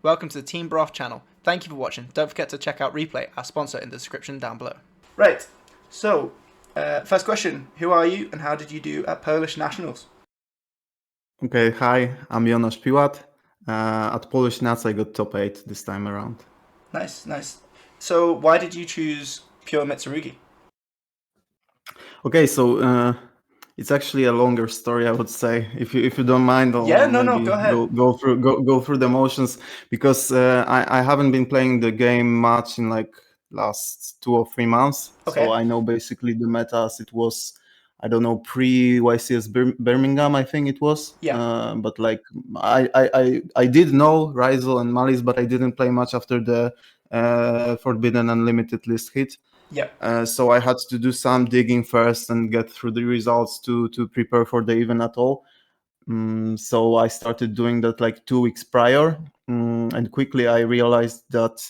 Welcome to the Team Broth channel. Thank you for watching. Don't forget to check out Replay, our sponsor, in the description down below. Right, so, first question. Who are you and how did you do at Polish Nationals? Okay, hi, I'm Jonasz Pilat. At Polish Nats, I got top 8 this time around. Nice. So, why did you choose pure Mitsurugi? Okay, so it's actually a longer story, I would say. If you don't mind, I'll No, maybe go ahead. go through the motions because I haven't been playing the game much in like last 2 or 3 months. Okay. So I know basically the meta as it was. I don't know, pre YCS Birmingham, I think it was. Yeah. But like I did know Rizel and Malice, but I didn't play much after the Forbidden Unlimited list hit. Yeah. So I had to do some digging first and get through the results to prepare for the event at all. So I started doing that like 2 weeks prior, and quickly I realized that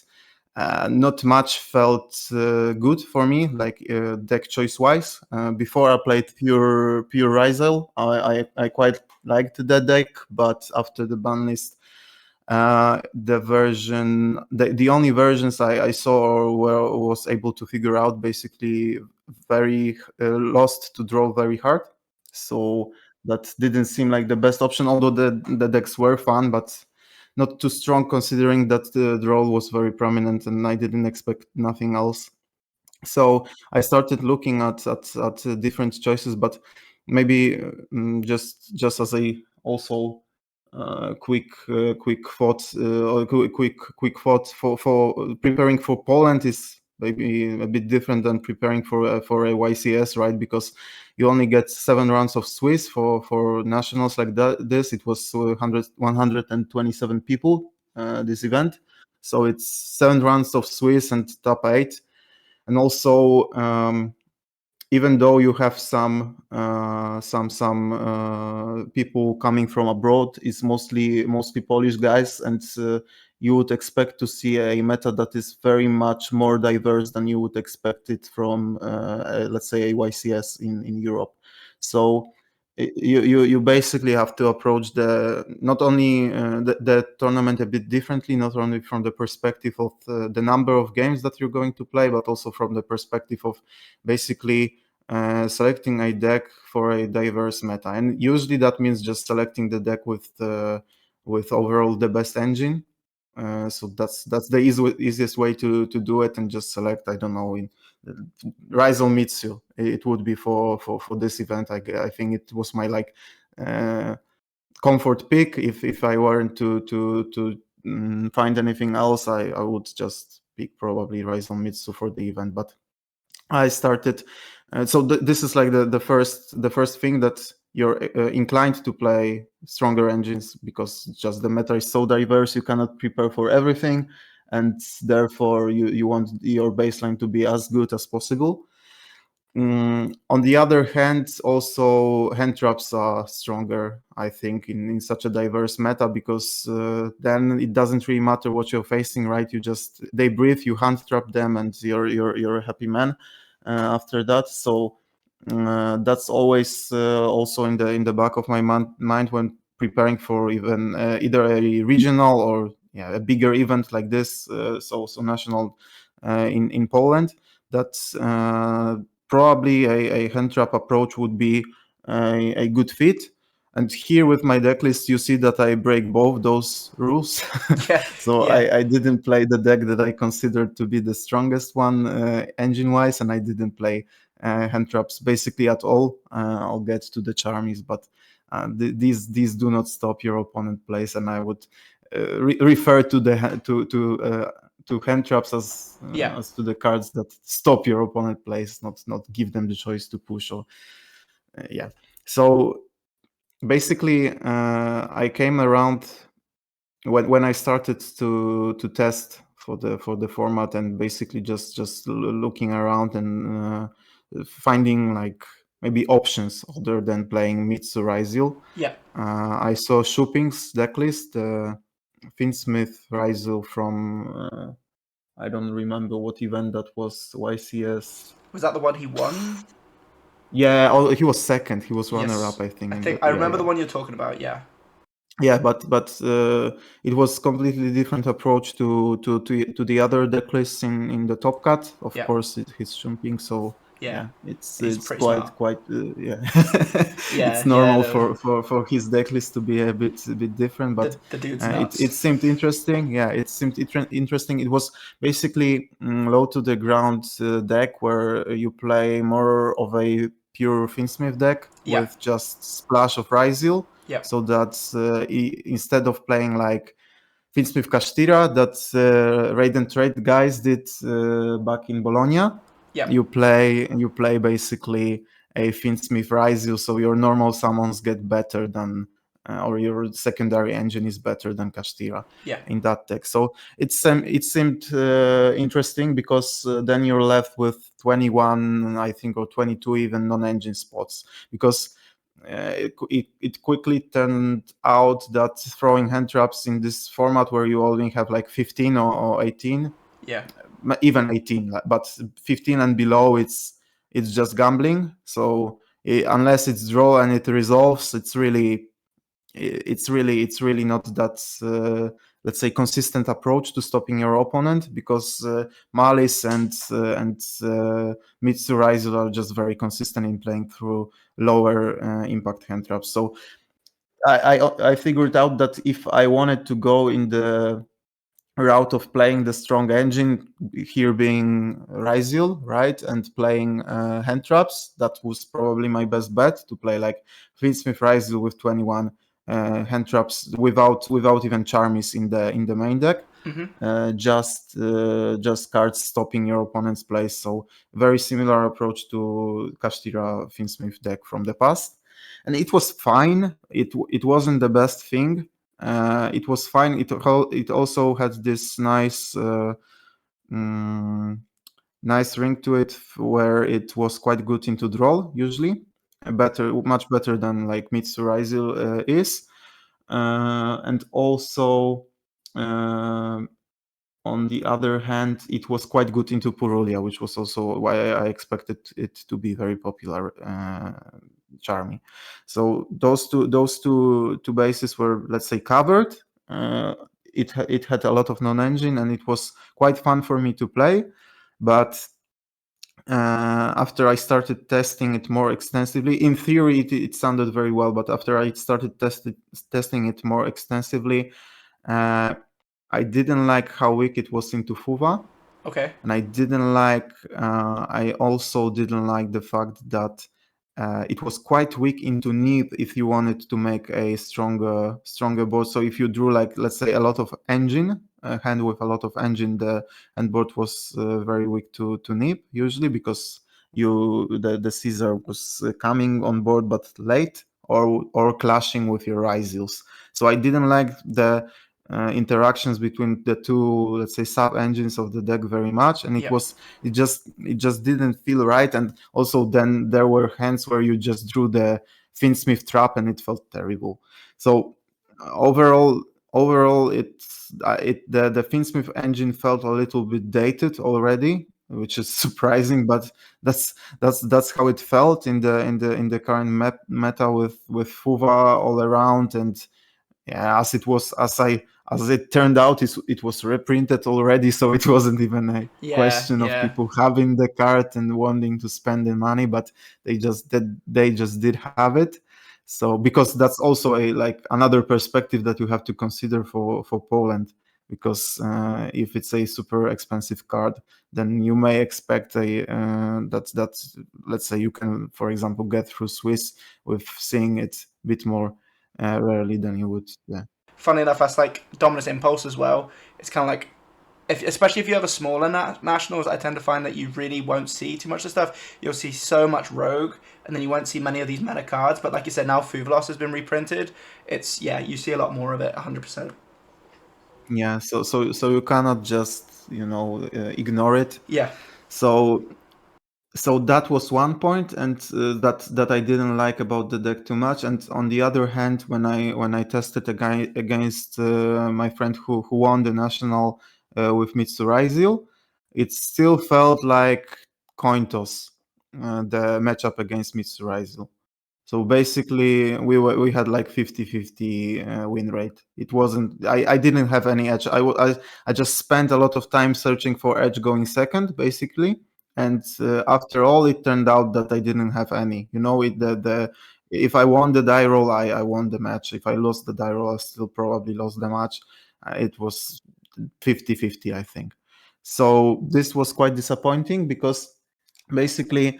not much felt good for me, like deck choice wise. Before I played pure Rizel, I quite liked that deck, but after the ban list, the only versions I saw or was able to figure out basically very lost to draw very hard. So that didn't seem like the best option, although the decks were fun, but not too strong considering that the draw was very prominent and I didn't expect nothing else. So I started looking at different choices, but maybe just as a also quick thought or quick thought for preparing for Poland is maybe a bit different than preparing for a YCS, right? Because you only get 7 rounds of Swiss for nationals like this. It was 127 people this event, so it's 7 rounds of Swiss and top 8. And also, even though you have some people coming from abroad, it's mostly Polish guys, and you would expect to see a meta that is very much more diverse than you would expect it from, let's say, a YCS in Europe. So you basically have to approach not only the tournament a bit differently, not only from the perspective of the number of games that you're going to play, but also from the perspective of basically selecting a deck for a diverse meta. And usually that means just selecting the deck with overall the best engine. So that's the easiest way to do it, and just select, I don't know, in Rizel Mitsu. It would be for this event. I think it was my like comfort pick. If I weren't to find anything else, I would just pick probably Rizel Mitsu for the event. But I started. So this is like the first thing, that you're inclined to play stronger engines, because just the meta is so diverse, you cannot prepare for everything, and therefore you want your baseline to be as good as possible. On the other hand, also hand traps are stronger, I think, in such a diverse meta, because then it doesn't really matter what you're facing, right? They breathe, you hand trap them, and you're a happy man after that. So that's always also in the back of my mind when preparing for even either a regional or a bigger event like this, so national in Poland. That's probably a hand trap approach would be a good fit. And here with my deck list, you see that I break both those rules. So Yeah. I didn't play the deck that I considered to be the strongest one engine-wise, and I didn't play hand traps basically at all. I'll get to the charmies, but these do not stop your opponent plays, and I would refer to the to hand traps as to the cards that stop your opponent plays, not give them the choice to push or So basically, I came around when I started to test for the format, and basically just looking around and finding like maybe options other than playing Mitsurugi. I saw Shopping's decklist, Finsmith Rizel from I don't remember what event that was, YCS. Was that the one he won? Yeah, he was second. He was runner-up, I think. I remember the one you're talking about, yeah. yeah, but it was completely different approach to the other deck lists in the top cut. Of Yeah. course, he's jumping, so Yeah. yeah, it's He's it's pretty smart. quite yeah. Yeah, It's yeah. normal for his deck list to be a bit different, but The dude's it nuts. seemed interesting. Yeah, it seemed interesting. It was basically low to the ground deck where you play more of a pure Finsmith deck Yeah. with just splash of Ryzil, Yeah. so that instead of playing like Finsmith Kashtira that Raid and Trade guys did back in Bologna, Yeah. you play basically a Finsmith Ryzil, so your normal summons get better than or your secondary engine is better than Kashtira Yeah. in that deck. So it seemed interesting because then you're left with 21, I think, or 22 even non-engine spots, because it quickly turned out that throwing hand traps in this format where you only have like 15 or 18, Yeah. even 18, but 15 and below, it's just gambling. So unless it's draw and it resolves, it's really not that let's say consistent approach to stopping your opponent, because Malice and Mitsurugi are just very consistent in playing through lower impact hand traps. So I figured out that if I wanted to go in the route of playing the strong engine, here being Ryzil, right, and playing hand traps, that was probably my best bet, to play like Finsmith Ryzil with 21 hand traps without even Charmis in the main deck. Just cards stopping your opponent's plays. So very similar approach to Kashtira Finsmith deck from the past, and it was fine. It wasn't the best thing. It was fine. It also had this nice ring to it, where it was quite good into draw usually, much better than like Mitsurugi is, and also. um on the other hand, it was quite good into Purulia, which was also why I expected it to be very popular, Charmy. So two bases were, let's say, covered. Uh, it had a lot of non-engine, and it was quite fun for me to play. But after I started testing it more extensively, in theory it sounded very well, but after I started testing it more extensively, uh, I didn't like how weak it was into Fuva. Okay. And I also didn't like the fact that it was quite weak into Neep if you wanted to make a stronger board. So if you drew, like, let's say, a lot of engine, a hand with a lot of engine, the hand board was very weak to Neep usually, because the Caesar was coming on board but late, or clashing with your Ryzils. So I didn't like the interactions between the two, let's say, sub engines of the deck very much, and Yeah. it just didn't feel right. And also then there were hands where you just drew the Finsmith trap and it felt terrible. So overall the Finsmith engine felt a little bit dated already, which is surprising, but that's how it felt in the current meta with Fuva all around. And yeah, as it turned out, it was reprinted already, so it wasn't even a Yeah. question of Yeah. people having the card and wanting to spend the money, but they just did have it. So, because that's also a like another perspective that you have to consider for Poland, because if it's a super expensive card, then you may expect that let's say you can, for example, get through Swiss with seeing it a bit more rarely than you would. Yeah. Funny enough, that's like Dominus Impulse as well. It's kind of like, especially if you have a smaller nationals, I tend to find that you really won't see too much of stuff. You'll see so much Rogue, and then you won't see many of these meta cards. But like you said, now Fuvalos has been reprinted. It's, yeah, you see a lot more of it, 100%. Yeah, so you cannot just ignore it. Yeah. So that was one point, and that I didn't like about the deck too much. And on the other hand, when I tested a guy against my friend who won the national with Mitsurugi, it still felt like coin toss, the matchup against Mitsurugi. So basically, we had like 50-50 win rate. It wasn't. I didn't have any edge. I just spent a lot of time searching for edge going second, basically. And after all, it turned out that I didn't have any. You know, the if I won the die roll, I won the match. If I lost the die roll, I still probably lost the match. It was 50-50, I think. So this was quite disappointing because basically.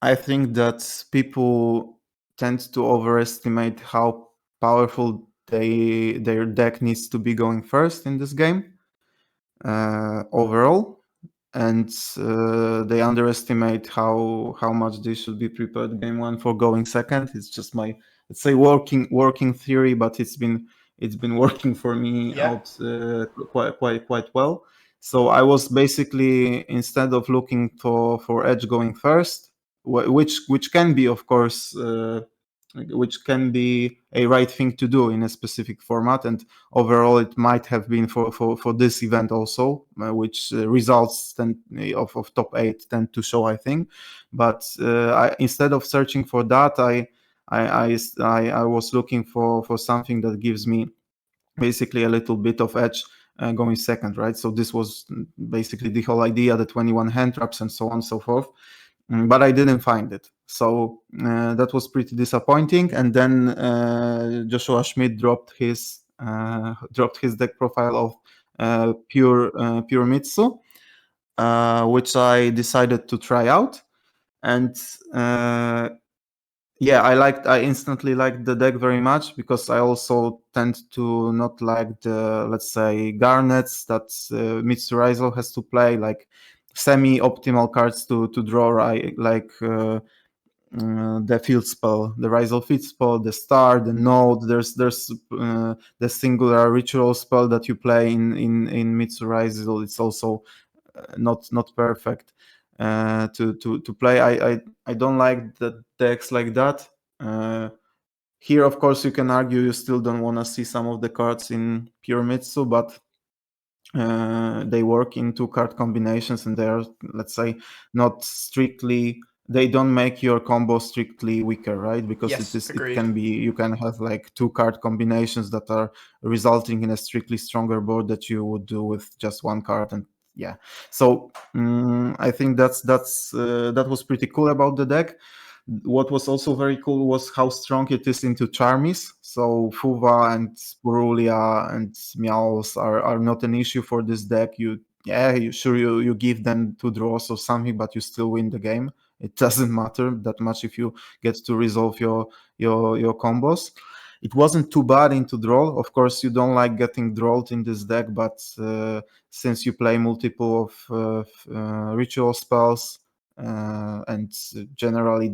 I think that people tend to overestimate how powerful their deck needs to be going first in this game overall, and they underestimate how much they should be prepared game one for going second. It's just my, let's say, working theory, but it's been working for me Yeah. out quite well. So I was basically, instead of looking for edge going first, which can be, of course, which can be a right thing to do in a specific format, and overall it might have been for this event also, which results of top 8 tend to show, I think. But instead of searching for that, I was looking for something that gives me basically a little bit of edge going second, right? So this was basically the whole idea, the 21 hand traps and so on and so forth. But I didn't find it. So that was pretty disappointing. And then Joshua Schmidt dropped his deck profile of pure Mitsu, which I decided to try out. And yeah, I instantly liked the deck very much, because I also tend to not like the, let's say, garnets that Mitsurugi has to play, like semi-optimal cards to draw, right? Like the field spell, the Rizal field spell, the star, the node. There's the singular ritual spell that you play in Mitsurugi. It's also not perfect to play. I don't like the decks like that. Here, of course, you can argue you still don't want to see some of the cards in pure Mitsu, but they work in 2-card combinations, and they are, let's say, not strictly. They don't make your combo strictly weaker, right? Because Yes, it agreed. can be, you can have like 2-card combinations that are resulting in a strictly stronger board that you would do with just 1 card. And yeah, so I think that was pretty cool about the deck. What was also very cool was how strong it is into Charmies. So Fuva and Purulia and Meows are not an issue for this deck. You give them 2 draws or something, but you still win the game. It doesn't matter that much if you get to resolve your combos. It wasn't too bad into draw. Of course, you don't like getting drawed in this deck, but since you play multiple of ritual spells, and generally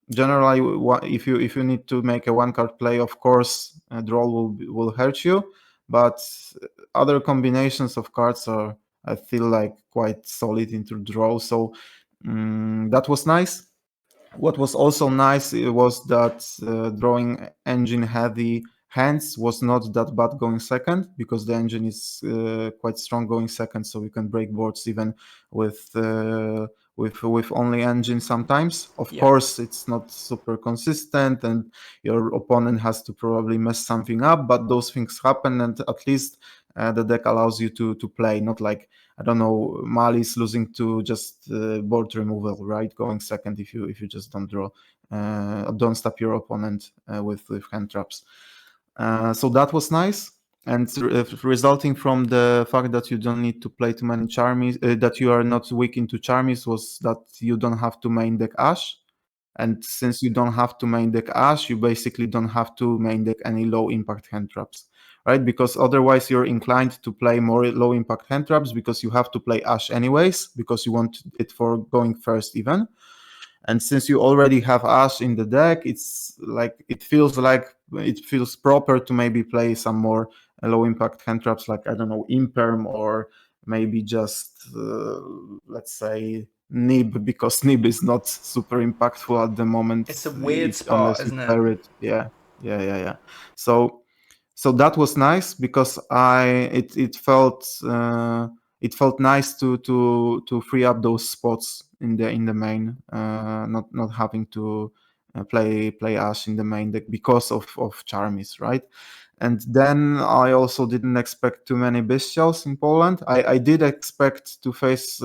if you need to make a 1-card play, of course a draw will hurt you, but other combinations of cards are, I feel like, quite solid into draw. So that was nice. What was also nice was that drawing engine heavy hands was not that bad going second, because the engine is quite strong going second, so you can break boards even with only engine sometimes. Of Yeah. course, it's not super consistent, and your opponent has to probably mess something up, but those things happen, and at least the deck allows you to play, not like, I don't know, Mali's losing to just board removal, right? Going second if you just don't draw, don't stop your opponent with hand traps. So that was nice, and resulting from the fact that you don't need to play too many Charmies, that you are not weak into Charmies, was that you don't have to main deck Ash. And since you don't have to main deck Ash, you basically don't have to main deck any low impact hand traps, right? Because otherwise you're inclined to play more low impact hand traps, because you have to play Ash anyways, because you want it for going first even. And since you already have Ash in the deck, it feels proper to maybe play some more low impact hand traps, like, I don't know, Imperm, or maybe just let's say Nib, because Nib is not super impactful at the moment, It's a weird spot, unless you isn't it? pair it. Yeah. So that was nice, because it felt it felt nice to free up those spots in the main, not having to play Ash in the main deck because of Charmis, right? And then I also didn't expect too many bestials in Poland. I did expect to face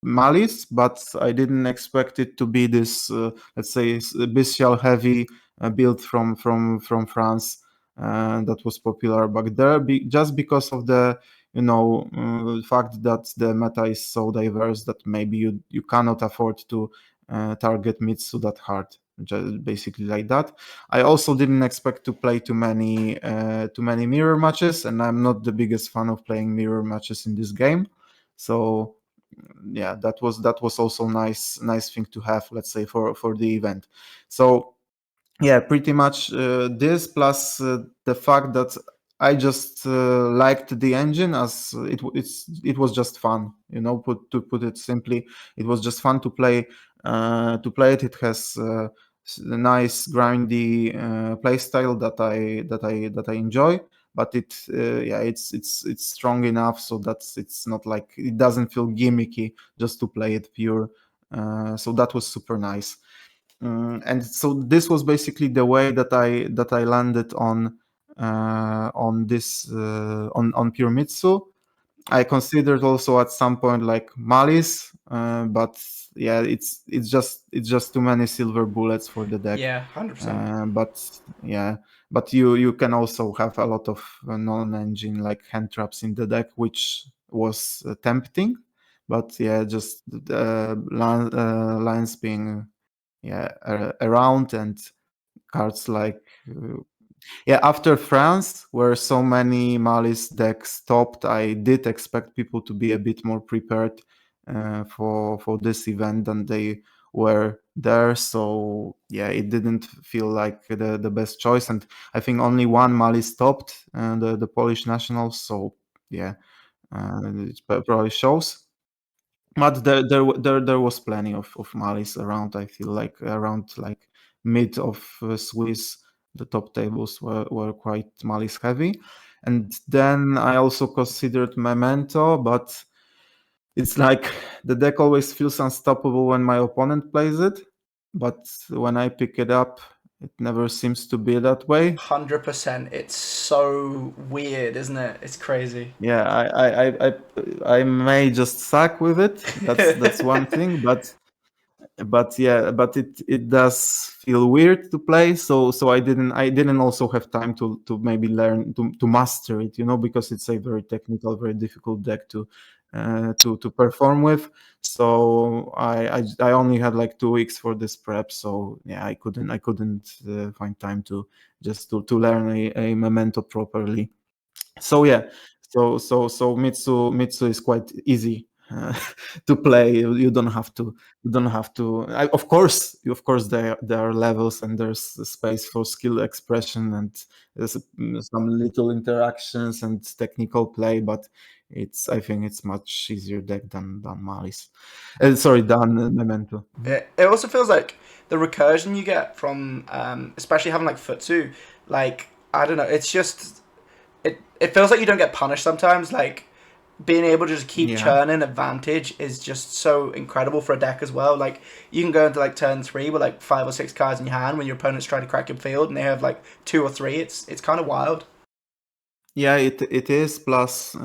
Malice, but I didn't expect it to be this, let's say, bestial heavy build from France that was popular back there, just because of the fact that the meta is so diverse that maybe you cannot afford to target Mitsu that hard, just basically like that. I also didn't expect to play too many mirror matches, and I'm not the biggest fan of playing mirror matches in this game. So yeah, that was also nice thing to have, let's say, for the event. So yeah, pretty much this plus the fact that I just liked the engine, as it was just fun, to put it simply. It was just fun to play it. It has a nice grindy play style that I enjoy, but it's strong enough so that it's not like, it doesn't feel gimmicky just to play it pure. So that was super nice. And so this was basically the way that I landed on this on Pure Mitsu. I considered also at some point like Malice, but yeah, it's just too many silver bullets for the deck. Yeah, 100%. But yeah, but you can also have a lot of non-engine like hand traps in the deck, which was tempting. But yeah, just lines being around, and cards like after France, where so many Malice decks stopped, I did expect people to be a bit more prepared for this event than they were there. So yeah, it didn't feel like the best choice, and I think only one Malice stopped, the Polish nationals. So yeah, it probably shows. But there was plenty of Malice around. I feel like around like mid of Swiss, the top tables were quite Malice heavy. And then I also considered Memento, but it's like the deck always feels unstoppable when my opponent plays it, but when I pick it up, it never seems to be that way. 100%. It's so weird, isn't it? It's crazy. Yeah, I may just suck with it. That's one thing, but it does feel weird to play, so I didn't also have time to maybe learn to master it, because it's a very technical, very difficult deck to perform with. So I only had like 2 weeks for this prep, so yeah, I couldn't find time to just to learn a memento properly. So yeah, so Mitsu is quite easy to play. You don't have to. Of course, there are levels, and there's space for skill expression, and there's some little interactions and technical play. But I think it's much easier deck than Malice. Sorry, than Memento. Mhm. It also feels like the recursion you get from, especially having like Futsu, like, I don't know, it's just, it feels like you don't get punished sometimes. Like, being able to just keep Yeah. churning advantage is just so incredible for a deck as well. Like, you can go into like turn 3 with like 5 or 6 cards in your hand when your opponent's trying to crack your field and they have like 2 or 3. It's kind of wild. Yeah, it is. Plus,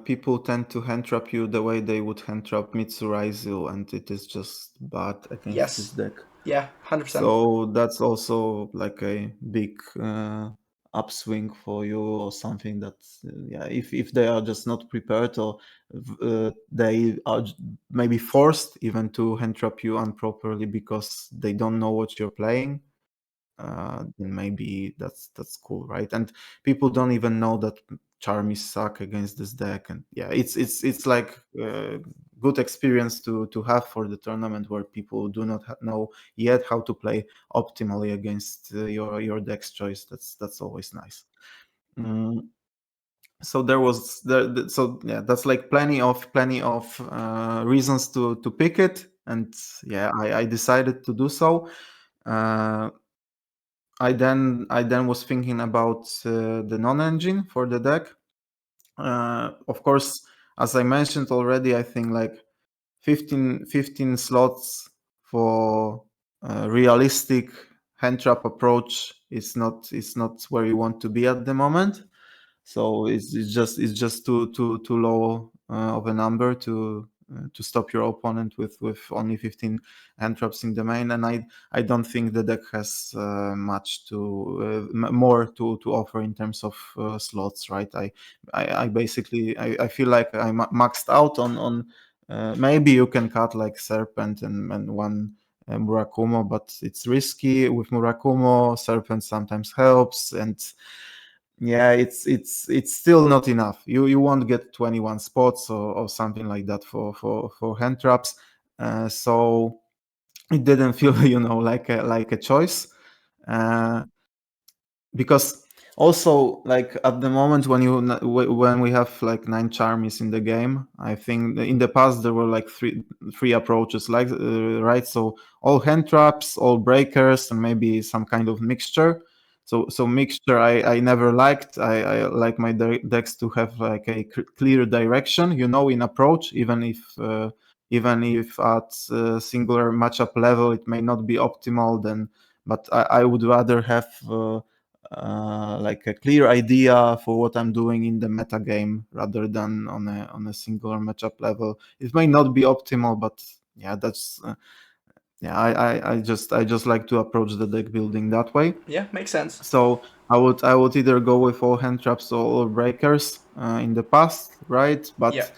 people tend to hand trap you the way they would hand trap Mitsuraizu, and it is just bad against this Yes. deck. Yeah, 100%. So that's also like a big upswing for you, or something that, if they are just not prepared, or they are maybe forced even to hand trap you improperly because they don't know what you're playing, then maybe that's cool, right? And people don't even know that Charmies suck against this deck, and yeah, it's like good experience to have for the tournament, where people do not know yet how to play optimally against your deck's choice. That's always nice. Mm, so there was so yeah, that's like plenty of reasons to pick it, and yeah, I decided to do so. Uh, I then was thinking about the non-engine for the deck. Of course, as I mentioned already, I think like 15 slots for realistic hand trap approach is not where you want to be at the moment. So it's just too low of a number to stop your opponent with only 15 hand traps in the main, and I don't think the deck has much more to offer in terms of slots, right? I basically I feel like I'm maxed out on maybe you can cut like Serpent and one Murakumo, but it's risky with Murakumo. Serpent sometimes helps, and yeah, it's still not enough. You won't get 21 spots or something like that for hand traps. So it didn't feel like a choice. Uh, because also like at the moment when we have like 9 charmies in the game, I think in the past there were like three approaches, like right, so all hand traps, all breakers, and maybe some kind of mixture. So mixture I never liked. I like my decks to have like a clear direction, in approach, even if at singular matchup level it may not be optimal, then but I would rather have like a clear idea for what I'm doing in the meta game rather than on a singular matchup level. It may not be optimal, but yeah, that's yeah. I just like to approach the deck building that way. Yeah, makes sense. So I would either go with all hand traps or breakers in the past, right? Yeah, But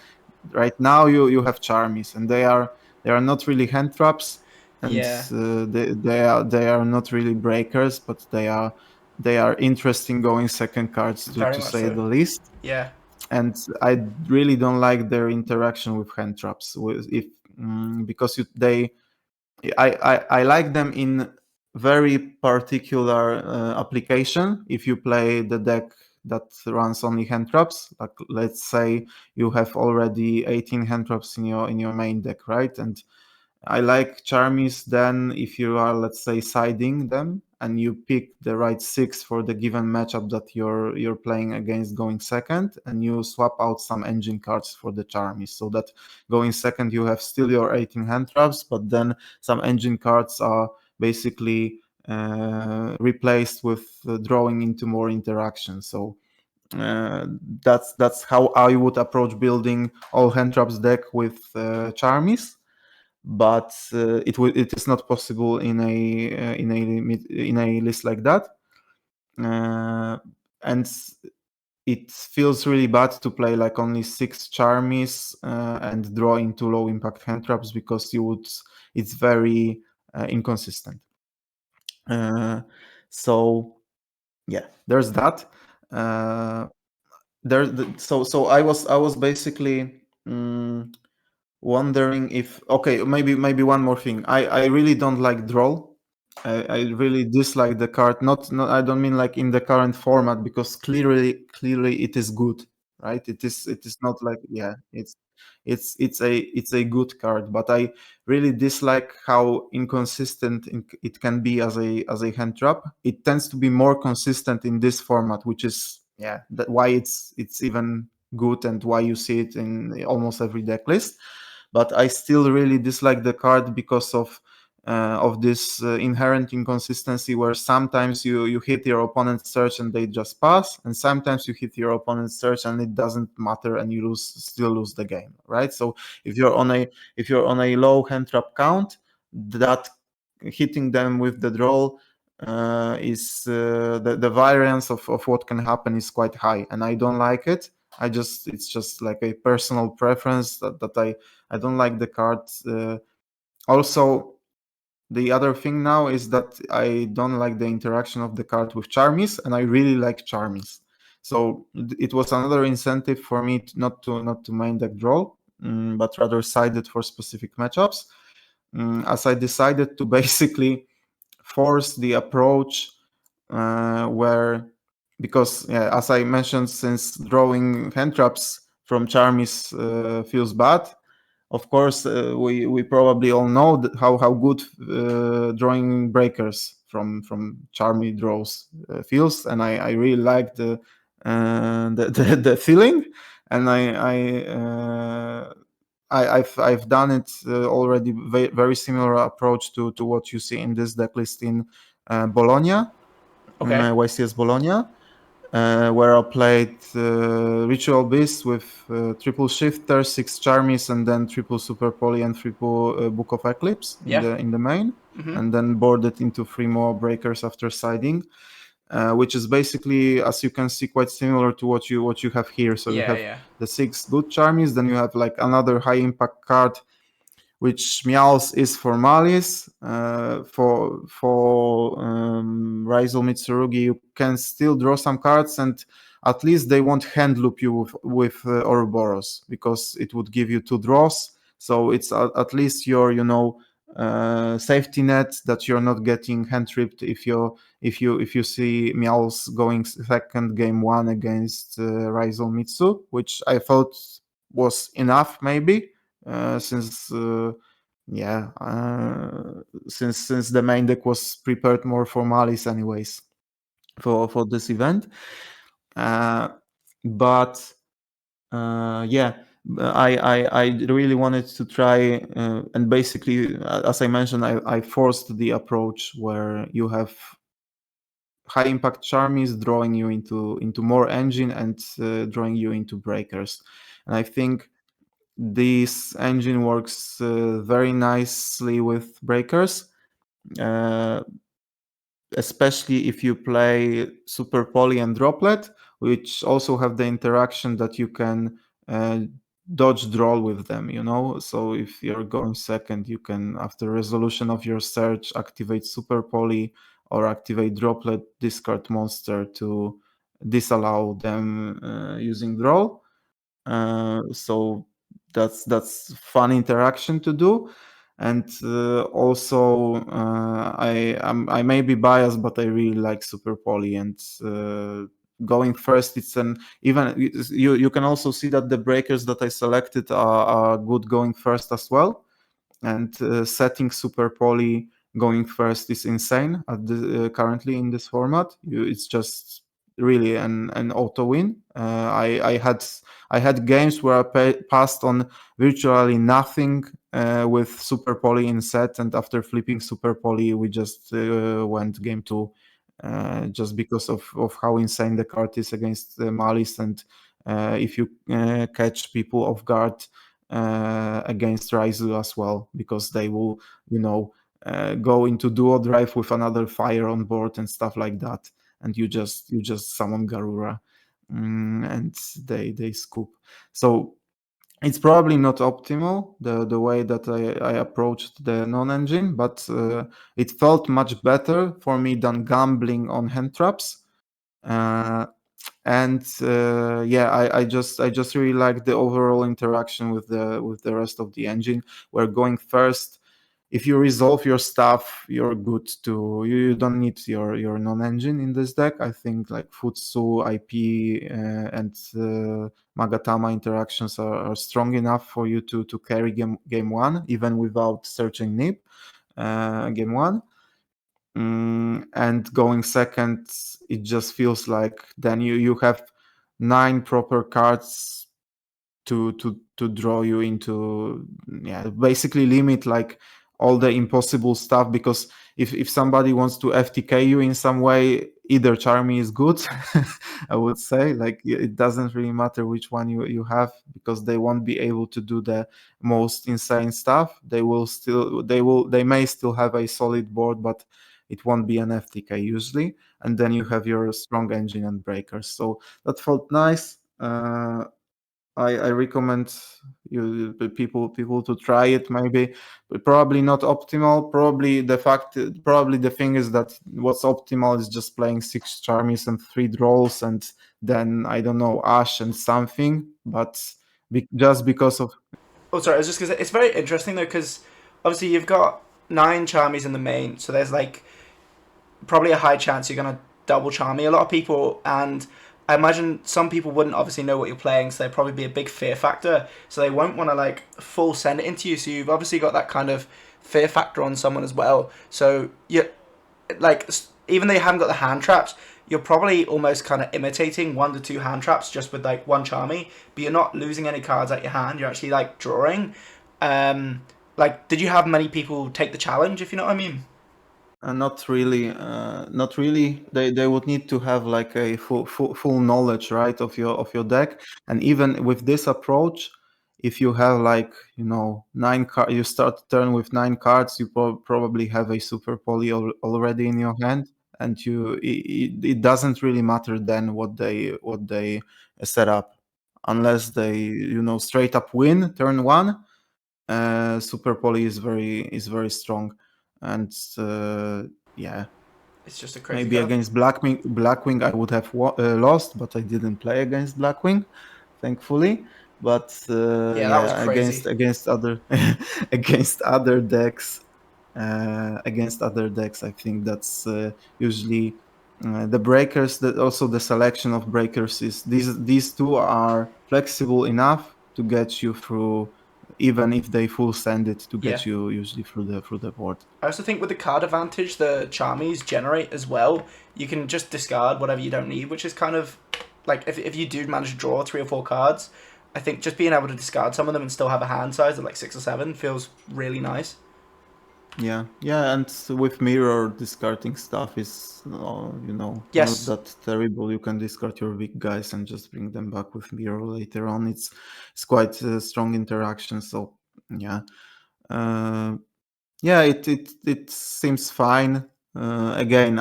right now you have charmies, and they are not really hand traps, and yeah, they are not really breakers, but they are interesting going second cards to very to much say so. the least. Yeah, And I really don't like their interaction with hand traps, because I like them in very particular application. If you play the deck that runs only hand traps, like let's say you have already 18 hand traps in your main deck, right? And I like charmies then if you are, let's say, siding them and you pick the right 6 for the given matchup that you're playing against going second, and you swap out some engine cards for the charmies, so that going second you have still your 18 hand traps, but then some engine cards are basically replaced with drawing into more interaction. So uh, that's how I would approach building all hand traps deck with charmies, but it is not possible in a list like that, uh, and it feels really bad to play like only 6 charmies and draw into low impact hand traps, because it's very inconsistent. uh, so yeah, there's that. uh, so I was basically wondering if, okay, maybe one more thing. I really don't like Droll. I really dislike the card. Not I don't mean like in the current format, because clearly it is good, right? It is not like, yeah, it's a good card, but I really dislike how inconsistent it can be as a hand trap. It tends to be more consistent in this format, which is, yeah, why it's even good and why you see it in almost every deck list. But I still really dislike the card because of this inherent inconsistency, where sometimes you hit your opponent's search and they just pass, and sometimes you hit your opponent's search and it doesn't matter and you still lose the game, right? So if you're on a low hand trap count, that hitting them with the draw is the variance of what can happen is quite high, and I don't like it. It's just like a personal preference that I don't like the card. Also, the other thing now is that I don't like the interaction of the card with charmies, and I really like charmies. So it was another incentive for me not to main deck draw, but rather side it for specific matchups. As I decided to basically force the approach where, because yeah, as I mentioned, since drawing hand traps from charmies feels bad, of course, we probably all know how good drawing breakers from charmy draws feels, and I really like the feeling. and I've done it already. Very similar approach to what you see in this deck list in Bologna, Okay. YCS Bologna, where I played Ritual Beast with triple Shifter, 6 Charmies, and then triple Super Poly and triple Book of Eclipse Yeah. in the main, Mm-hmm. and then boarded into 3 more breakers after siding, which is basically, as you can see, quite similar to what you have here. So you Yeah, have yeah. the 6 good Charmies, then you have like another high impact card which Meows is for Malice. For Rizal Mitsurugi, you can still draw some cards, and at least they won't hand loop you with Ouroboros, because it would give you 2 draws. So it's at least your safety net that you're not getting hand tripped if you see Meows going second game 1 against Rizal Mitsu, which I thought was enough maybe, since yeah, since the main deck was prepared more for Malice anyways for this event. But yeah, I really wanted to try, and basically, as I mentioned, I forced the approach where you have high impact Charmies drawing you into more engine and drawing you into breakers, and I think this engine works very nicely with breakers, uh, especially if you play Super Poly and Droplet, which also have the interaction that you can uh, dodge draw with them, So if you're going second, you can, after resolution of your search, activate Super Poly or activate Droplet, discard monster to disallow them using draw. So that's fun interaction to do, and also I may be biased, but I really like Super Poly, and going first, it's an even you can also see that the breakers that I selected are good going first as well, and setting Super Poly going first is insane at currently in this format. It's just really an auto win. I had games where I passed on virtually nothing with Super Poly in set, and after flipping Super Poly, we just went game 2, just because of how insane the card is against Malice, and if you catch people off guard against Raizu as well, because they will, go into duo drive with another fire on board and stuff like that, and you just summon Garura, and they scoop. So it's probably not optimal, the way that I approached the non-engine, but it felt much better for me than gambling on hand traps. Uh, and yeah, I just really like the overall interaction with the rest of the engine. Where going first, if you resolve your stuff, you're good to you don't need your non-engine in this deck. I think like Futsu, IP, and Magatama interactions are strong enough for you to carry game 1 even without searching Nib game 1. And going second, it just feels like then you have 9 proper cards to draw you into, yeah, basically limit like all the impossible stuff, because if somebody wants to FTK you in some way, either Charmy is good. I would say, like, it doesn't really matter which one you have, because they won't be able to do the most insane stuff. They may still have a solid board, but it won't be an FTK usually, and then you have your strong engine and breakers. So that felt nice. I recommend people to try it. Maybe, but probably not optimal. Probably the thing is that what's optimal is just playing 6 Charmies and 3 draws, and then I don't know, Ash and something. But just because of Oh, sorry. I was just gonna say it's very interesting though, because obviously you've got 9 Charmies in the main, so there's like probably a high chance you're gonna double Charmy a lot of people, and I imagine some people wouldn't obviously know what you're playing, so there'd probably be a big fear factor, so they won't want to like full send it into you. So you've obviously got that kind of fear factor on someone as well. So you like even though you haven't got the hand traps, you're probably almost kind of imitating 1 to 2 hand traps just with like one Charmy, but you're not losing any cards out your hand. You're actually like drawing. Um, like, did you have many people take the challenge? If you know what I mean? Not really. Not really. They would need to have like a full knowledge, right, of your deck. And even with this approach, if you have like, you know, you start the turn with 9 cards, you probably have a super poly already in your hand, and it doesn't really matter then what they set up, unless they, you know, straight up win turn one. Super poly is very strong, and yeah, It's just a crazy maybe card. against Blackwing I would have lost, but I didn't play against Blackwing, thankfully. But Yeah, that was yeah, crazy. against other against other decks, I think that's usually the breakers. That also the selection of breakers is these two are flexible enough to get you through, even if they full send it to Yeah. get you usually through the board. I also think with the card advantage the Charmies generate as well, you can just discard whatever you don't need, which is kind of like if you do manage to draw 3 or 4 cards, I think just being able to discard some of them and still have a hand size of like 6 or 7 feels really nice. Yeah, yeah, and with mirror discarding stuff is, you know, not Yes. that terrible. You can discard your weak guys and just bring them back with mirror later on. It's quite a strong interaction. So yeah, uh, yeah, it seems fine. Again,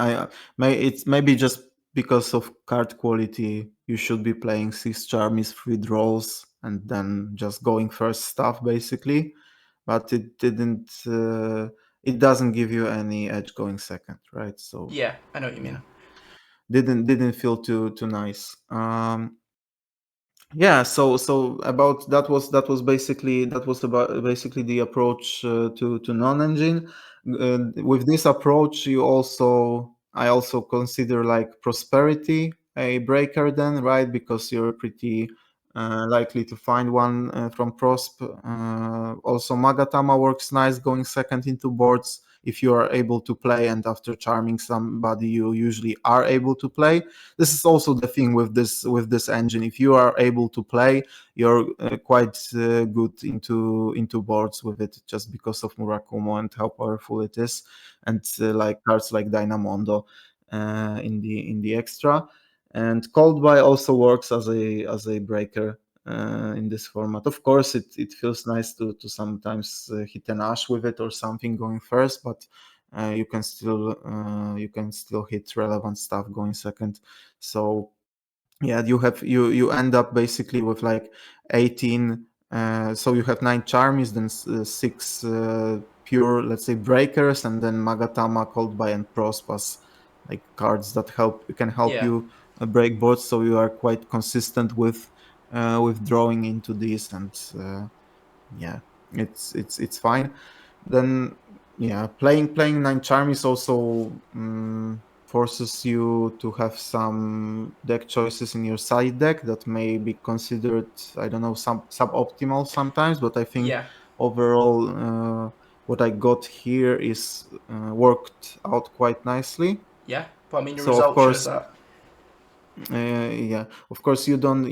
it's maybe just because of card quality, you should be playing 6 Charmies, 3 draws, and then just going first stuff basically. But it didn't. It doesn't give you any edge going second, right? So Yeah, I know what you yeah, mean. didn't feel too nice. Yeah, so about that was basically that was about basically the approach to non-engine. With this approach, I also consider like prosperity a breaker then, right? Because you're pretty likely to find one from prosp. Also, Magatama works nice going second into boards if you are able to play, and after charming somebody, you usually are able to play. This is also the thing with this engine. If you are able to play, you're quite good into boards with it, just because of Murakumo and how powerful it is, and like cards like Dynamondo in the extra. And Cold Buy also works as a breaker in this format. Of course, it feels nice to sometimes hit an Ash with it or something going first, but you can still hit relevant stuff going second. So yeah, you end up basically with like 18. So you have 9 Charmies, then 6 pure, let's say, breakers, and then Magatama, Cold By, and Prospas, like cards that can help Yeah. you break boards. So you are quite consistent with drawing into these, and yeah, it's fine. Then yeah, playing 9 Charm is also forces you to have some deck choices in your side deck that may be considered, I don't know, some suboptimal sometimes, but I think Yeah. overall what I got here is worked out quite nicely. Yeah. But I mean, your So of result shows course, that. yeah, of course you don't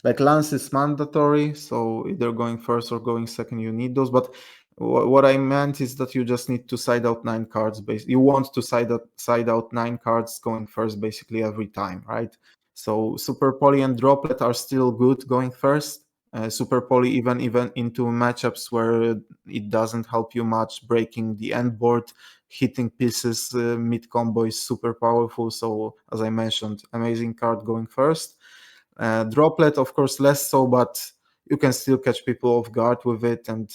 like Lance is mandatory, so either going first or going second, you need those. But what I meant is that you just need to side out 9 cards. You want to side out 9 cards going first basically every time, right? So Super Poly and Droplet are still good going first. Super Poly even into matchups where it doesn't help you much, breaking the end board, hitting pieces mid combo is super powerful. So as I mentioned, amazing card going first. Droplet, of course, less so, but you can still catch people off guard with it, and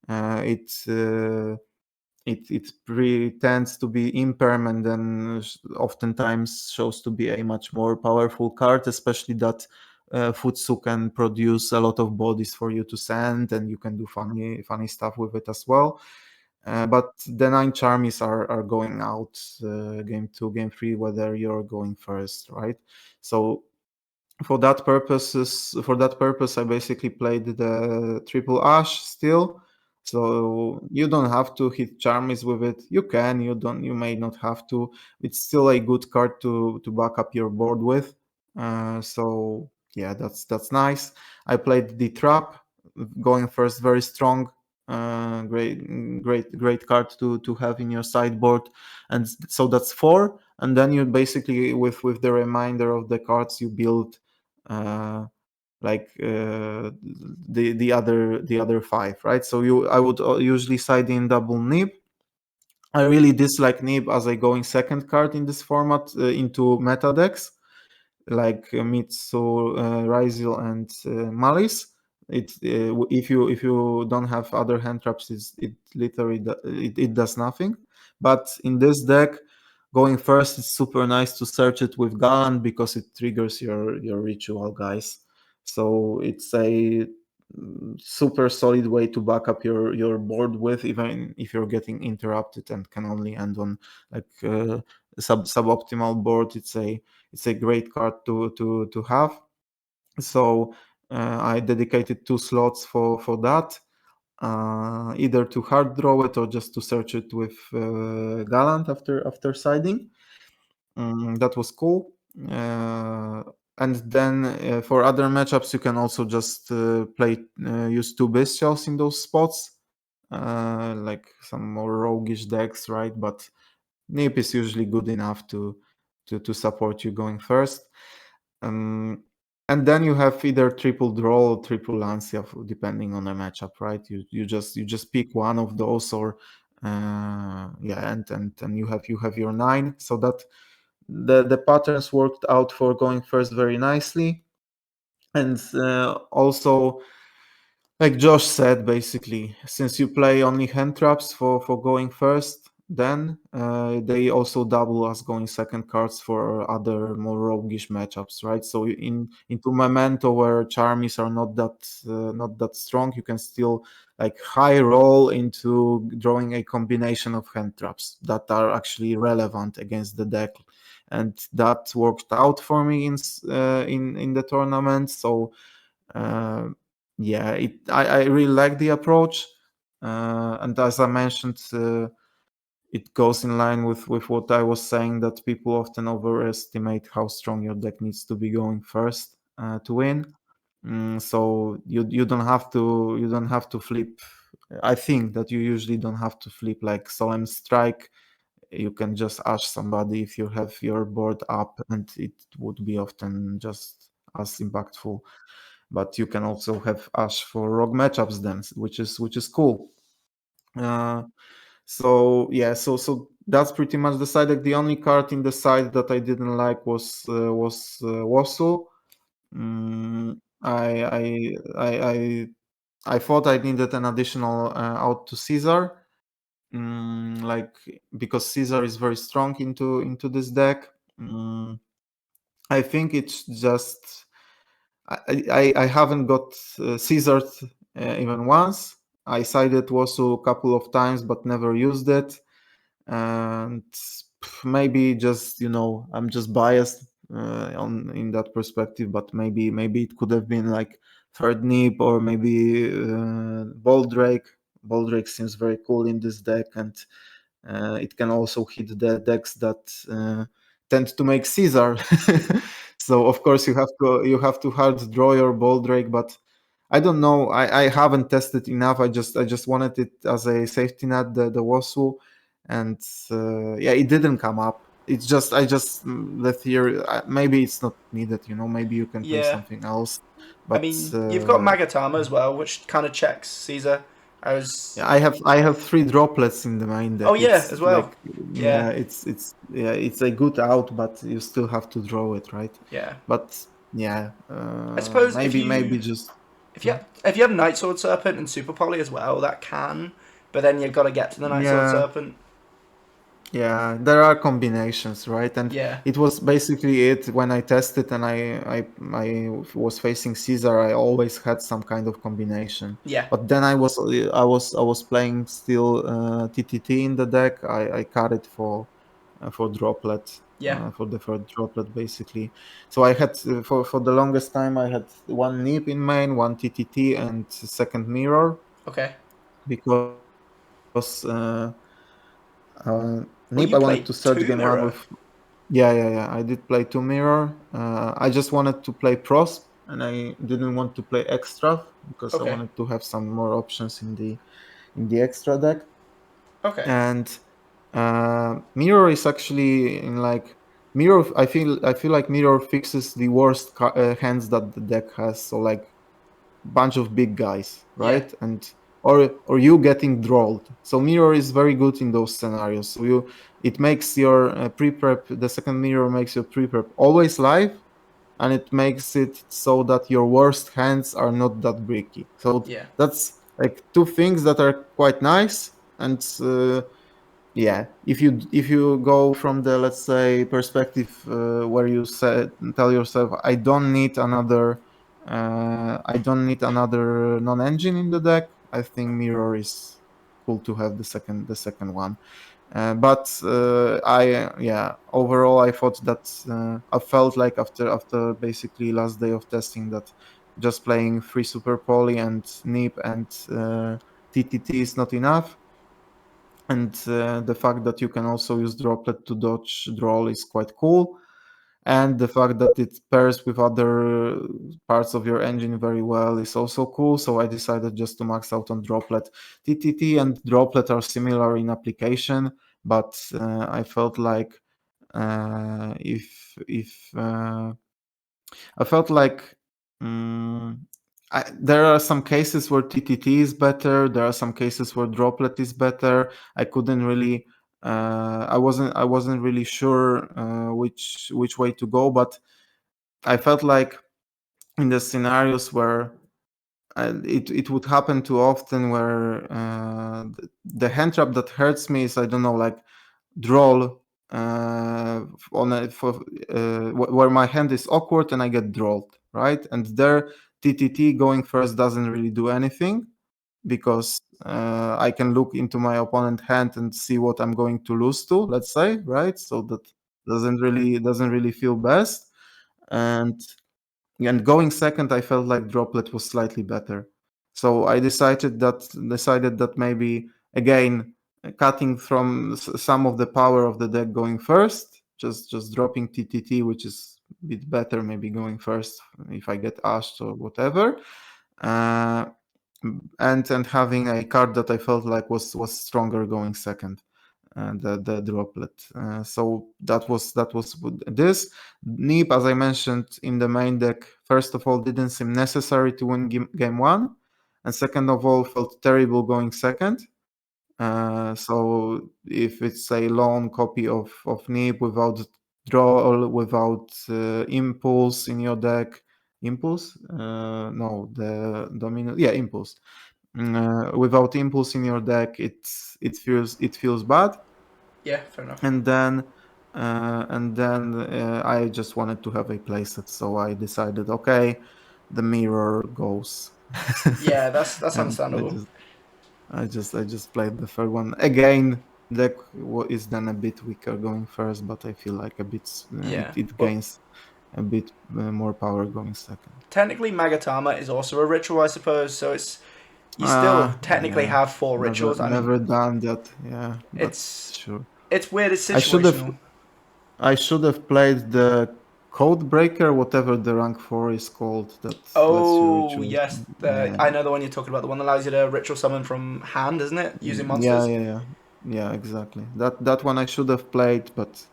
uh, it uh, it pretends to be imperm, and then oftentimes shows to be a much more powerful card, especially that Futsu can produce a lot of bodies for you to send, and you can do funny stuff with it as well. But the 9 Charmies are going out game 2, game 3, whether you're going first, right? So for that purpose, I basically played the triple Ash still. So you don't have to hit Charmis with it. You can, you may not have to. It's still a good card to back up your board with. So yeah, that's nice. I played the Trap, going first, very strong. Great card to have in your sideboard, and so that's 4. And then you basically, with the remainder of the cards, you build uh, like the other 5, right? So I would usually side in double Nib. I really dislike Nib as a going second card in this format into meta decks like Mitsu, Ryzel, and Malice. If you don't have other hand traps, it literally it does nothing. But in this deck, going first, it's super nice to search it with Gallant because it triggers your ritual, guys. So it's a super solid way to back up your board with, even if you're getting interrupted and can only end on like suboptimal board. It's a great card to have. So I dedicated 2 slots for that, either to hard draw it or just to search it with Gallant after siding. That was cool. And then for other matchups, you can also just use 2 bestials in those spots, like some more roguish decks, right? But Nip is usually good enough to support you going first. And then you have either triple draw or triple Lancia, depending on the matchup, right? You just pick one of those, or yeah, and you have your 9. So that the patterns worked out for going first very nicely. And also, like Josh said, basically, since you play only hand traps for going first, then they also double as going second cards for other more roguish matchups, right? So into Memento, where Charmies are not that strong, you can still like high roll into drawing a combination of hand traps that are actually relevant against the deck, and that worked out for me in the tournament. So. Uh, yeah, I really like the approach, and as I mentioned, it goes in line with what I was saying, that people often overestimate how strong your deck needs to be going first to win. So you don't have to flip. I think that you usually don't have to flip like Solemn Strike. You can just ash somebody if you have your board up, and it would be often just as impactful. But you can also have Ash for rogue matchups then, which is cool. Uh, so that's pretty much the side deck. The only card in the side that I didn't like was Wasu. I thought I needed an additional out to Caesar, like because Caesar is very strong into this deck. I think it's just I haven't got Caesar even once. I sided Wasu a couple of times, but never used it. And maybe just I'm just biased on in that perspective, but maybe it could have been like third Nip, or maybe Boldrake. Boldrake seems very cool in this deck, and it can also hit the decks that tend to make Caesar. So of course you have to hard draw your Boldrake, but I don't know. I haven't tested enough. I just wanted it as a safety net, the Wasu, and yeah, it didn't come up. It's just I just left here. Maybe it's not needed. Maybe you can play Yeah. something else. I But mean, you've got Magatama as well, which kind of checks Caesar. I was. yeah, I have 3 droplets in the main Oh deck. yeah, It's as well. like Yeah, yeah, it's a good out, but you still have to draw it, right? yeah. But yeah, I suppose maybe just if you have Night Sword Serpent and Super Poly as well, that can. But then you've got to get to the Night Sword yeah. Serpent. Yeah, there are combinations, right? And Yeah, it was basically it when I tested and I was facing Caesar. I always had some kind of combination. yeah, But then I was playing still TTT in the deck. I cut it for droplet, yeah. for the third droplet basically. So I had for the longest time I had one Nip in main, one TTT, and second mirror. Okay. because Nib, I wanted Oh, to you search played game one with. two mirror. Yeah. I did play two mirror. I just wanted to play pros, and I didn't want to play extra because I Okay. wanted to have some more options in the extra deck. Okay. And mirror is actually in like mirror. I feel like mirror fixes the worst hands that the deck has. So like bunch of big guys, Yeah. right? And or you getting drawled. So mirror is very good in those scenarios. So it makes your pre-prep, the second mirror makes your pre-prep always live, and it makes it so that your worst hands are not that bricky. So Yeah. that's like two things that are quite nice. And yeah, if you go from the, let's say, perspective where you tell yourself, I don't need another non-engine in the deck, I think mirror is cool to have the second one. But yeah, overall I thought that I felt like after basically last day of testing that just playing free super poly and nip and TTT is not enough. And the fact that you can also use droplet to dodge draw is quite cool. And the fact that it pairs with other parts of your engine very well is also cool. So I decided just to max out on droplet. TTT and droplet are similar in application, but I felt like if I felt like mm, there are some cases where TTT is better. There are some cases where droplet is better. I couldn't really. I wasn't really sure which way to go, but I felt like in the scenarios where it would happen too often, where the hand trap that hurts me is, I don't know, like draw on a, for where my hand is awkward and I get drawled, right? And there TTT going first doesn't really do anything because I can look into my opponent hand and see what I'm going to lose to, let's say, right? So that doesn't really feel best. And going second, I felt like droplet was slightly better. So I decided that maybe again cutting from some of the power of the deck going first, just dropping TTT, which is a bit better, maybe going first if I get ashed or whatever. Uh, and having a card that I felt like was stronger going second, the droplet. So that was this. Nip, as I mentioned in the main deck, first of all didn't seem necessary to win game one, and second of all felt terrible going second. So if it's a lone copy of Nip without draw, without impulse in your deck, impulse? No, the domino. Yeah, impulse. Without impulse in your deck, it feels bad. Yeah. Fair enough. And then I just wanted to have a playset, so I decided, okay, the mirror goes. Yeah. That's And I understandable. just I just played the third one again. Deck is then a bit weaker going first, but I feel like a bit Yeah. it But gains a bit more power going second. technically, Magatama is also a ritual, I suppose. So it's you still technically Yeah, have four never rituals. I mean, never done that. Yeah, that's it's true. it's weird. It's I should have situational. I should have played the code breaker, whatever the rank 4 is called, that lets you Oh rituals. yes, Yeah, I know the one you're talking about. The one that allows you to ritual summon from hand, isn't it? Using yeah, monsters. yeah, yeah, yeah, exactly. That one I should have played, but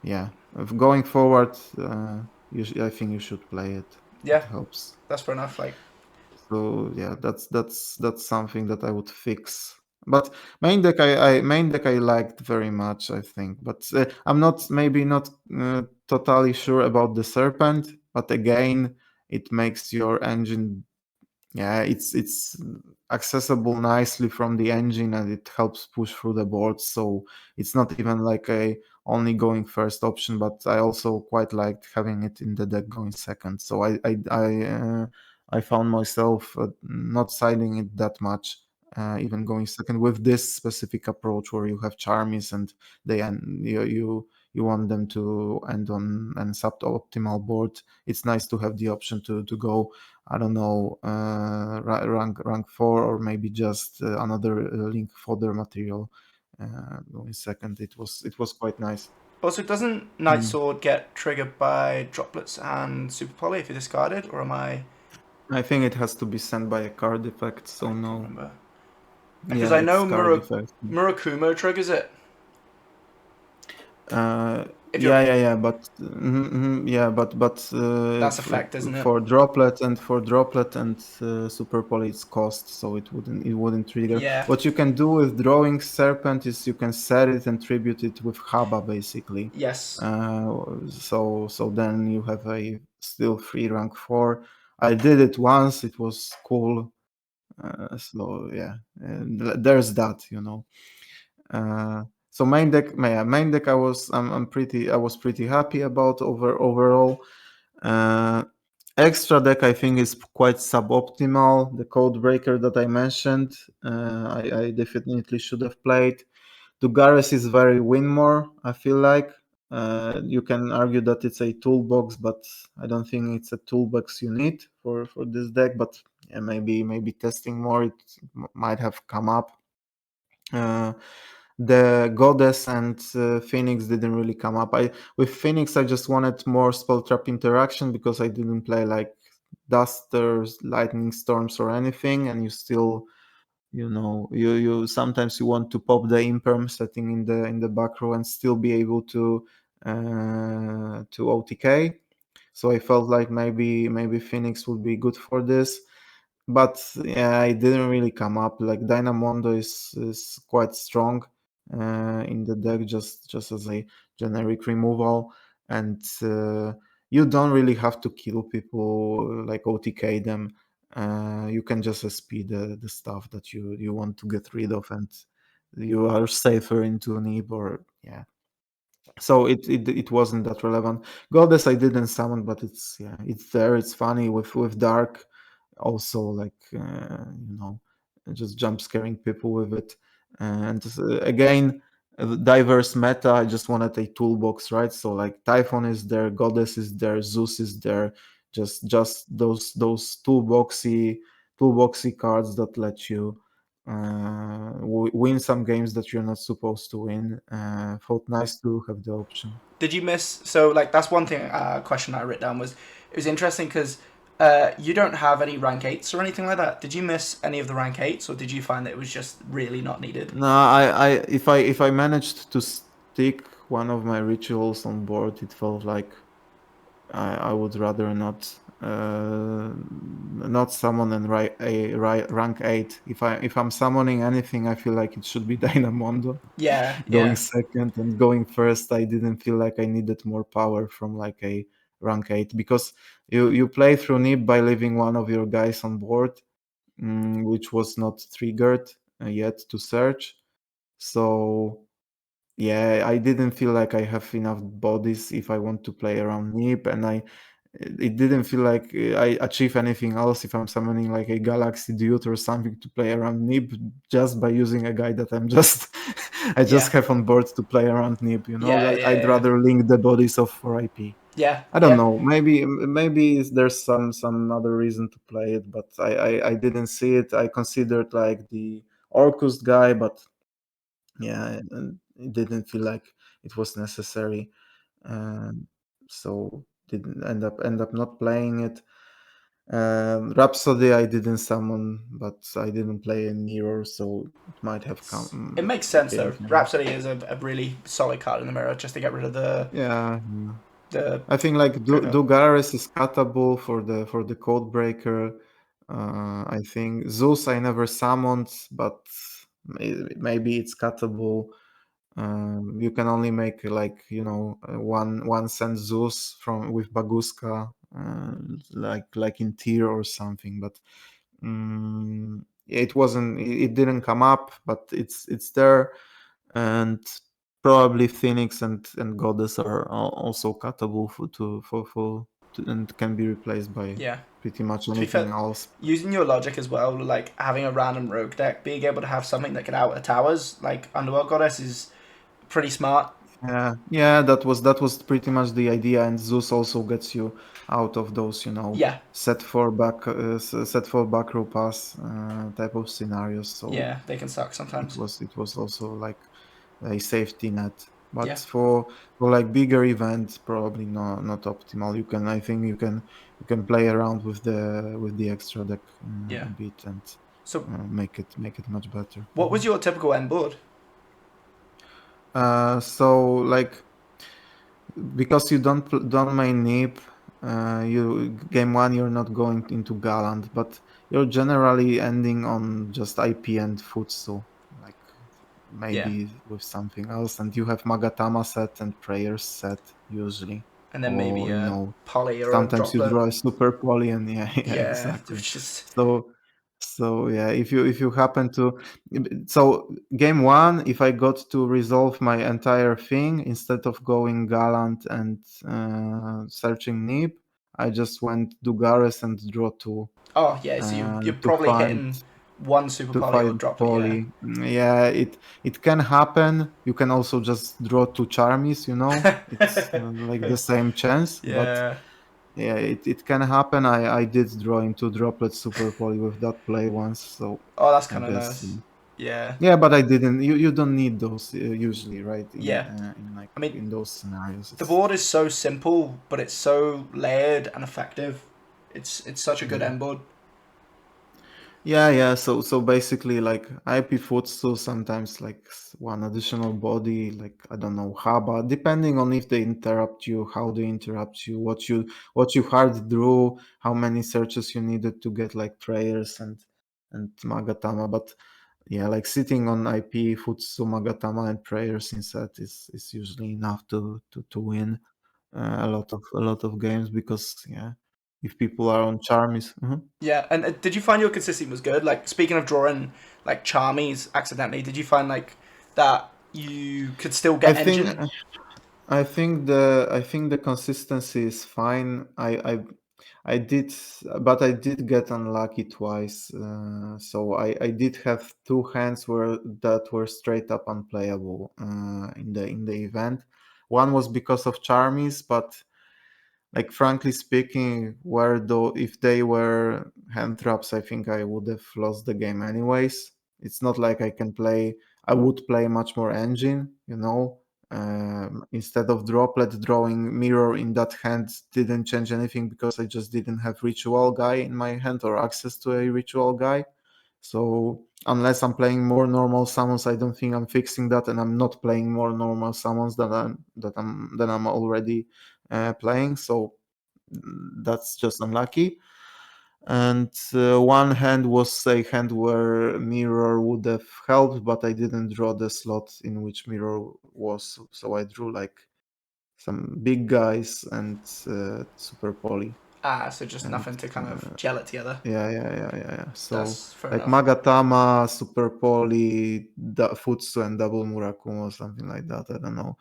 yeah, if going forward, I think you should play it. It Yeah, helps. that's fair enough. Like, So yeah, that's something that I would fix. But main deck I liked very much, I think. But I'm not maybe not totally sure about the serpent. But again, it makes your engine, yeah, it's accessible nicely from the engine, and it helps push through the board. So it's not even like a only going first option, but I also quite liked having it in the deck going second. So I found myself not siding it that much, even going second with this specific approach where you have charmies and they and you you want them to end on an suboptimal board, it's nice to have the option to go, I don't know, rank 4, or maybe just another link fodder material. In a second, it was quite nice. Also, doesn't Night Mm. Sword get triggered by droplets and Super Poly if you discard it, or am I think it has to be sent by a card effect, I so can't no. remember. Because Yeah, I it's know card effect. Murakumo triggers it if you're. Yeah, yeah, but That's effect, isn't it? for droplet and super poly, it's cost, so it wouldn't trigger. Yeah. What you can do with drawing serpent is you can set it and tribute it with haba basically. Yes. So then you have a still free rank 4. I did it once, it was cool. So yeah, and there's that. So main deck, yeah, main deck. I was pretty happy about overall. Uh, Extra deck I think is quite suboptimal. The code breaker that I mentioned, I definitely should have played. Dugares is very win more. I feel like you can argue that it's a toolbox, but I don't think it's a toolbox you need for this deck. But yeah, maybe testing more, it might have come up. Uh, the goddess and phoenix didn't really come up. I With phoenix I just wanted more spell trap interaction because I didn't play like dusters, lightning storms, or anything, and you still, you sometimes you want to pop the imperm setting in the back row and still be able to OTK. So I felt like maybe phoenix would be good for this, but yeah, it didn't really come up. Like Dynamondo is quite strong in the deck, just as a generic removal, and you don't really have to kill people, like OTK them. You can just SP the stuff that you want to get rid of, and you are safer into Nib, or yeah. So it wasn't that relevant. Goddess I didn't summon, but it's there. It's funny with dark, also, like just jump scaring people with it. And again, diverse meta. I just wanted a toolbox, right? So like Typhon is there, Goddess is there, Zeus is there. Just those toolboxy cards that let you win some games that you're not supposed to win. Thought nice to have the option. Did you miss? So like that's one thing. Question I wrote down was it was interesting because you don't have any rank 8s or anything like that. Did you miss any of the rank 8s, or did you find that it was just really not needed? No, I if I managed to stick one of my rituals on board, it felt like I would rather not summon and rank 8. If I'm summoning anything, I feel like it should be Dynamondo. Yeah, Going yeah, second and going first, I didn't feel like I needed more power from like a rank 8, because you play through Nib by leaving one of your guys on board, which was not triggered yet to search. So yeah, I didn't feel like I have enough bodies if I want to play around Nib, and it didn't feel like I achieve anything else if I'm summoning like a Galaxy Dude or something to play around Nib, just by using a guy that I'm just I just yeah, have on board to play around Nib. yeah, yeah, I'd yeah, rather link the bodies of 4IP. yeah, I don't yeah. know. Maybe there's some other reason to play it, but I didn't see it. I considered like the Orcus guy, but yeah, and it didn't feel like it was necessary. Um, so didn't end up not playing it. Rhapsody I didn't summon, but I didn't play a mirror, so it might have It come makes sense came though. from. Rhapsody is a really solid card in the mirror just to get rid of Yeah, yeah. the I think like trigger. Dugares is cuttable for the code breaker. I think Zeus I never summoned, but maybe it's cuttable. You can only make like one cent Zeus from with Baguska, like in tier or something. But it wasn't. It didn't come up, but it's there, and probably Phoenix and Goddess are also cuttable and can be replaced by Yeah. pretty much To be anything fair, else. using your logic as well, like having a random rogue deck, being able to have something that can out towers like Underworld Goddess is pretty smart. Yeah, that was pretty much the idea, and Zeus also gets you out of those, Yeah, set for back row pass type of scenarios. So yeah, they can suck it sometimes. was it was also like a safety net. But Yeah, for like bigger events, probably not optimal. I think you can play around with the extra deck yeah. a bit and So, make it much better. what was your typical end board? So like because you don't main Nip, you game one you're not going into Gallant, but you're generally ending on just IP and Futsu, like Yeah, maybe with something else, and you have Magatama set and Prayers set usually, and then maybe or a poly or a sometimes you droplet. draw a super poly, and yeah, yeah, Yeah, exactly. which is So yeah, if you happen to, so game one, if I got to resolve my entire thing instead of going Gallant and searching Nib, I just went Dugares and draw two oh yeah. So you're to probably find hitting one super to poly or fight droplet. Yeah, Poly. Yeah, it can happen. You can also just draw two Charmies. It's like the same chance, but yeah. yeah, it can happen. I did draw into Droplet Super Poly with that play once, so Oh, that's I kind of guess nice. Yeah, yeah, but I didn't. You don't need those usually, right? yeah. In like I mean, in those scenarios, the it's board is so simple, but it's so layered and effective. It's such a good yeah. end board. Yeah. So basically, like IP Futsu, sometimes like one additional body, like I don't know, Haba, depending on if they interrupt you, how they interrupt you, what you hard drew, how many searches you needed to get like prayers and Magatama. But yeah, like sitting on IP Futsu, Magatama, and prayers instead is usually enough to win a lot of games because yeah, if people are on charm is. Yeah, and did you find your consistency was good? Like speaking of drawing like charmies accidentally, did you find like that you could still I get think engine? I think the consistency is fine. I did, but I did get unlucky twice. So I did have two hands that were straight up unplayable in the event. One was because of charmies, but like frankly speaking, where though if they were hand traps, I think I would have lost the game anyways. It's not like I would play much more engine. Instead of droplet, drawing mirror in that hand didn't change anything because I just didn't have ritual guy in my hand or access to a ritual guy. So unless I'm playing more normal summons, I don't think I'm fixing that, and I'm not playing more normal summons than I'm already playing. So that's just unlucky. And one hand was a hand where mirror would have helped, but I didn't draw the slot in which mirror was, so I drew like some big guys and super poly. Ah, so just And nothing to kind of gel it together. yeah. So That's fair like enough. Magatama, Super Poly, Futsu, and Double Murakumo, something like that. I don't know.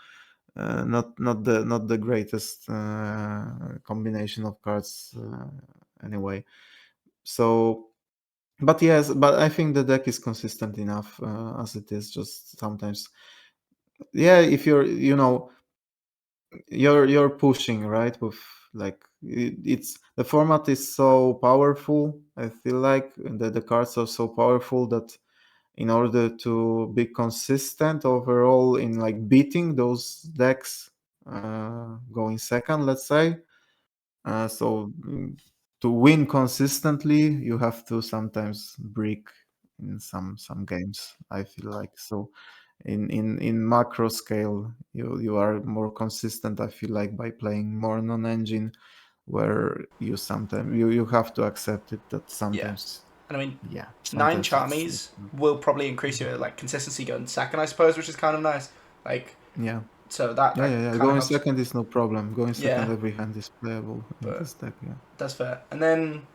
Not the greatest combination of cards anyway. So, but yes, but I think the deck is consistent enough as it is. Just sometimes, yeah. If you're pushing right with like it's the format is so powerful. I feel like the cards are so powerful that in order to be consistent overall in like beating those decks going second, let's say, to win consistently you have to sometimes break in some games, I feel like. So in macro scale you are more consistent, I feel like, by playing more non-engine, where you have to accept it that Yeah, sometimes, and I mean, yeah, nine sometimes it's charmies will probably increase your like consistency going second, I suppose, which is kind of nice. Like, yeah. so that Yeah, yeah, that yeah. kind of Going helps. second is no problem. Going Yeah, second, every hand is playable in but this deck. Yeah. that's fair. And then,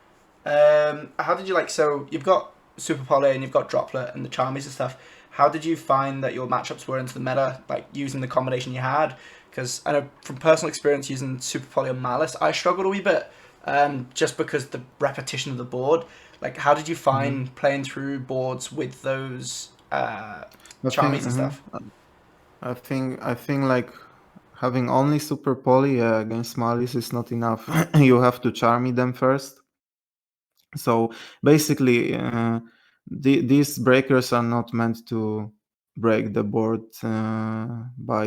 how did you like? So you've got Super Poly and you've got Droplet and the Charmies and stuff. How did you find that your matchups were into the meta, like using the combination you had? Because I know from personal experience using Super Poly and Malice, I struggled a wee bit, just because the repetition of the board. Like, how did you hmm find playing through boards with those I think Charmies and stuff? I think like having only super poly against Malice is not enough. You have to charmy them first. So basically, these breakers are not meant to break the board by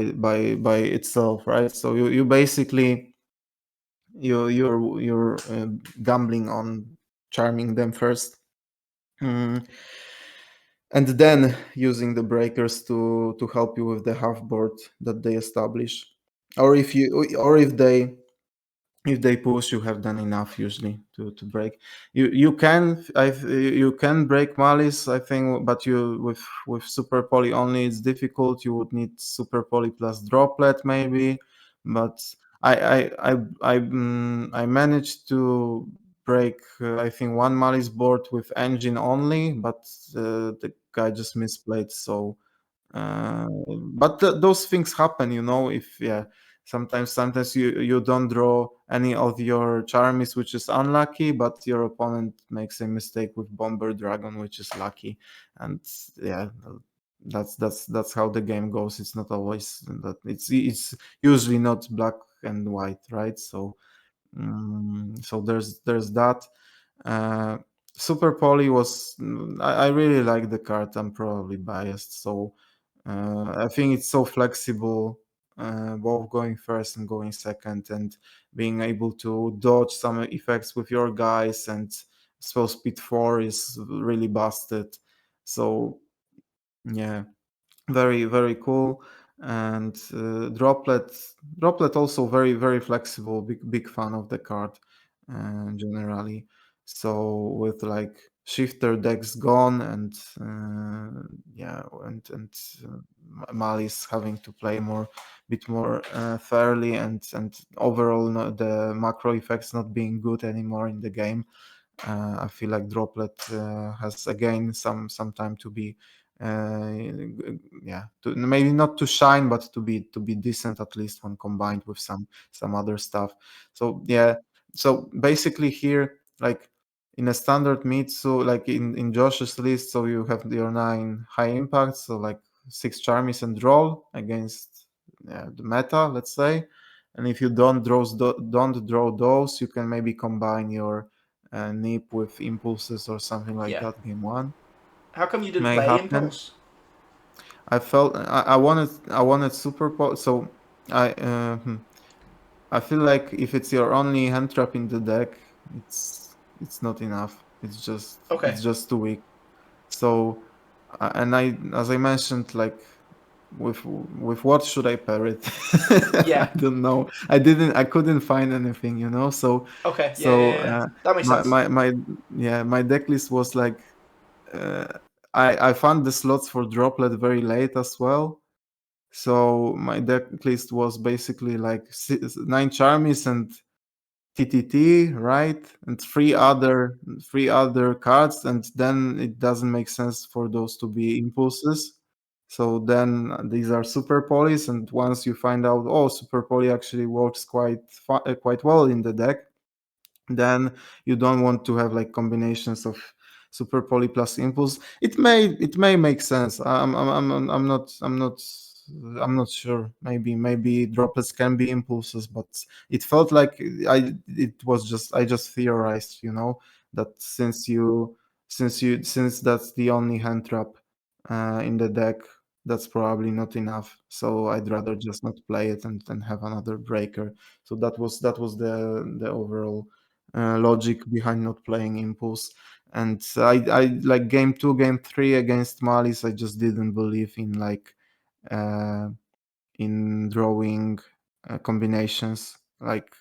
itself, right? So you basically you're gambling on charming them first. Mm, and then using the breakers to help you with the half board that they establish, or if they push, you have done enough usually to break. You can break Malice, I think, but you with super poly only it's difficult. You would need super poly plus droplet maybe, but I managed to break I think one Malice board with engine only, but the guy just misplayed. So but those things happen, if sometimes you don't draw any of your charms, which is unlucky, but your opponent makes a mistake with bomber dragon, which is lucky. And yeah, that's how the game goes. It's not always that. It's usually not black and white, right? So there's that. uh Super Poly was, I really like the card. I'm probably biased, so I think it's so flexible, both going first and going second, and being able to dodge some effects with your guys. And spell speed 4 is really busted. So yeah, very very cool. And droplet also very very flexible, big fan of the card generally. So with like shifter decks gone, and yeah, and Malice having to play bit more fairly, and overall the macro effects not being good anymore in the game, I feel like droplet has again some time to be yeah, maybe not to shine, but to be decent, at least when combined with some other stuff. So yeah, so basically here, like in a standard meet, so like in Josh's list, so you have your 9 high impacts, so like 6 charmies and roll against the meta, let's say. And if you don't draw those, you can maybe combine your nip with impulses or something like Yeah. that. Game one How come you didn't may play happen. Impulse? I wanted super so I I feel like if it's your only hand trap in the deck, it's not enough. Okay. It's just too weak. So and as I mentioned, like with what should I pair it? Yeah. I don't know. I couldn't find anything, So Okay. Yeah, yeah, so yeah. That makes my sense. my deck list was like uh, I found the slots for droplet very late as well. So my deck list was basically like 9 charmies and TTT, right? And three other cards, and then it doesn't make sense for those to be impulses. So then these are super polys, and once you find out, oh, super poly actually works quite well in the deck, then you don't want to have like combinations of super poly plus impulse. It may make sense. I'm not sure. Maybe droplets can be impulses, but it felt like I just theorized, that since that's the only hand trap in the deck, that's probably not enough. So I'd rather just not play it and have another breaker. So that was the overall logic behind not playing impulse. And I like game 2, game 3 against Malice, I just didn't believe uh in drawing combinations. Like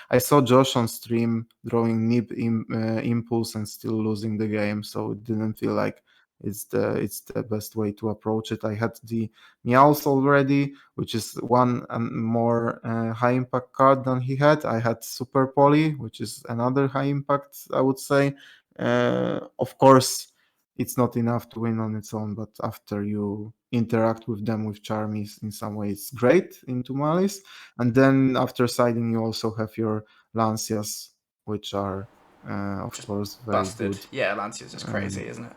I saw Josh on stream drawing impulse and still losing the game, so it didn't feel like it's the best way to approach it. I had the meows already, which is one more high impact card than he had. I had super poly, which is another high impact, I would say. Of course, it's not enough to win on its own, but after you interact with them with charmies in some way, it's great into Malice. And then after siding, you also have your Lancias, which are of Just course very busted. good. Yeah, Lancia's just Um, crazy, isn't it?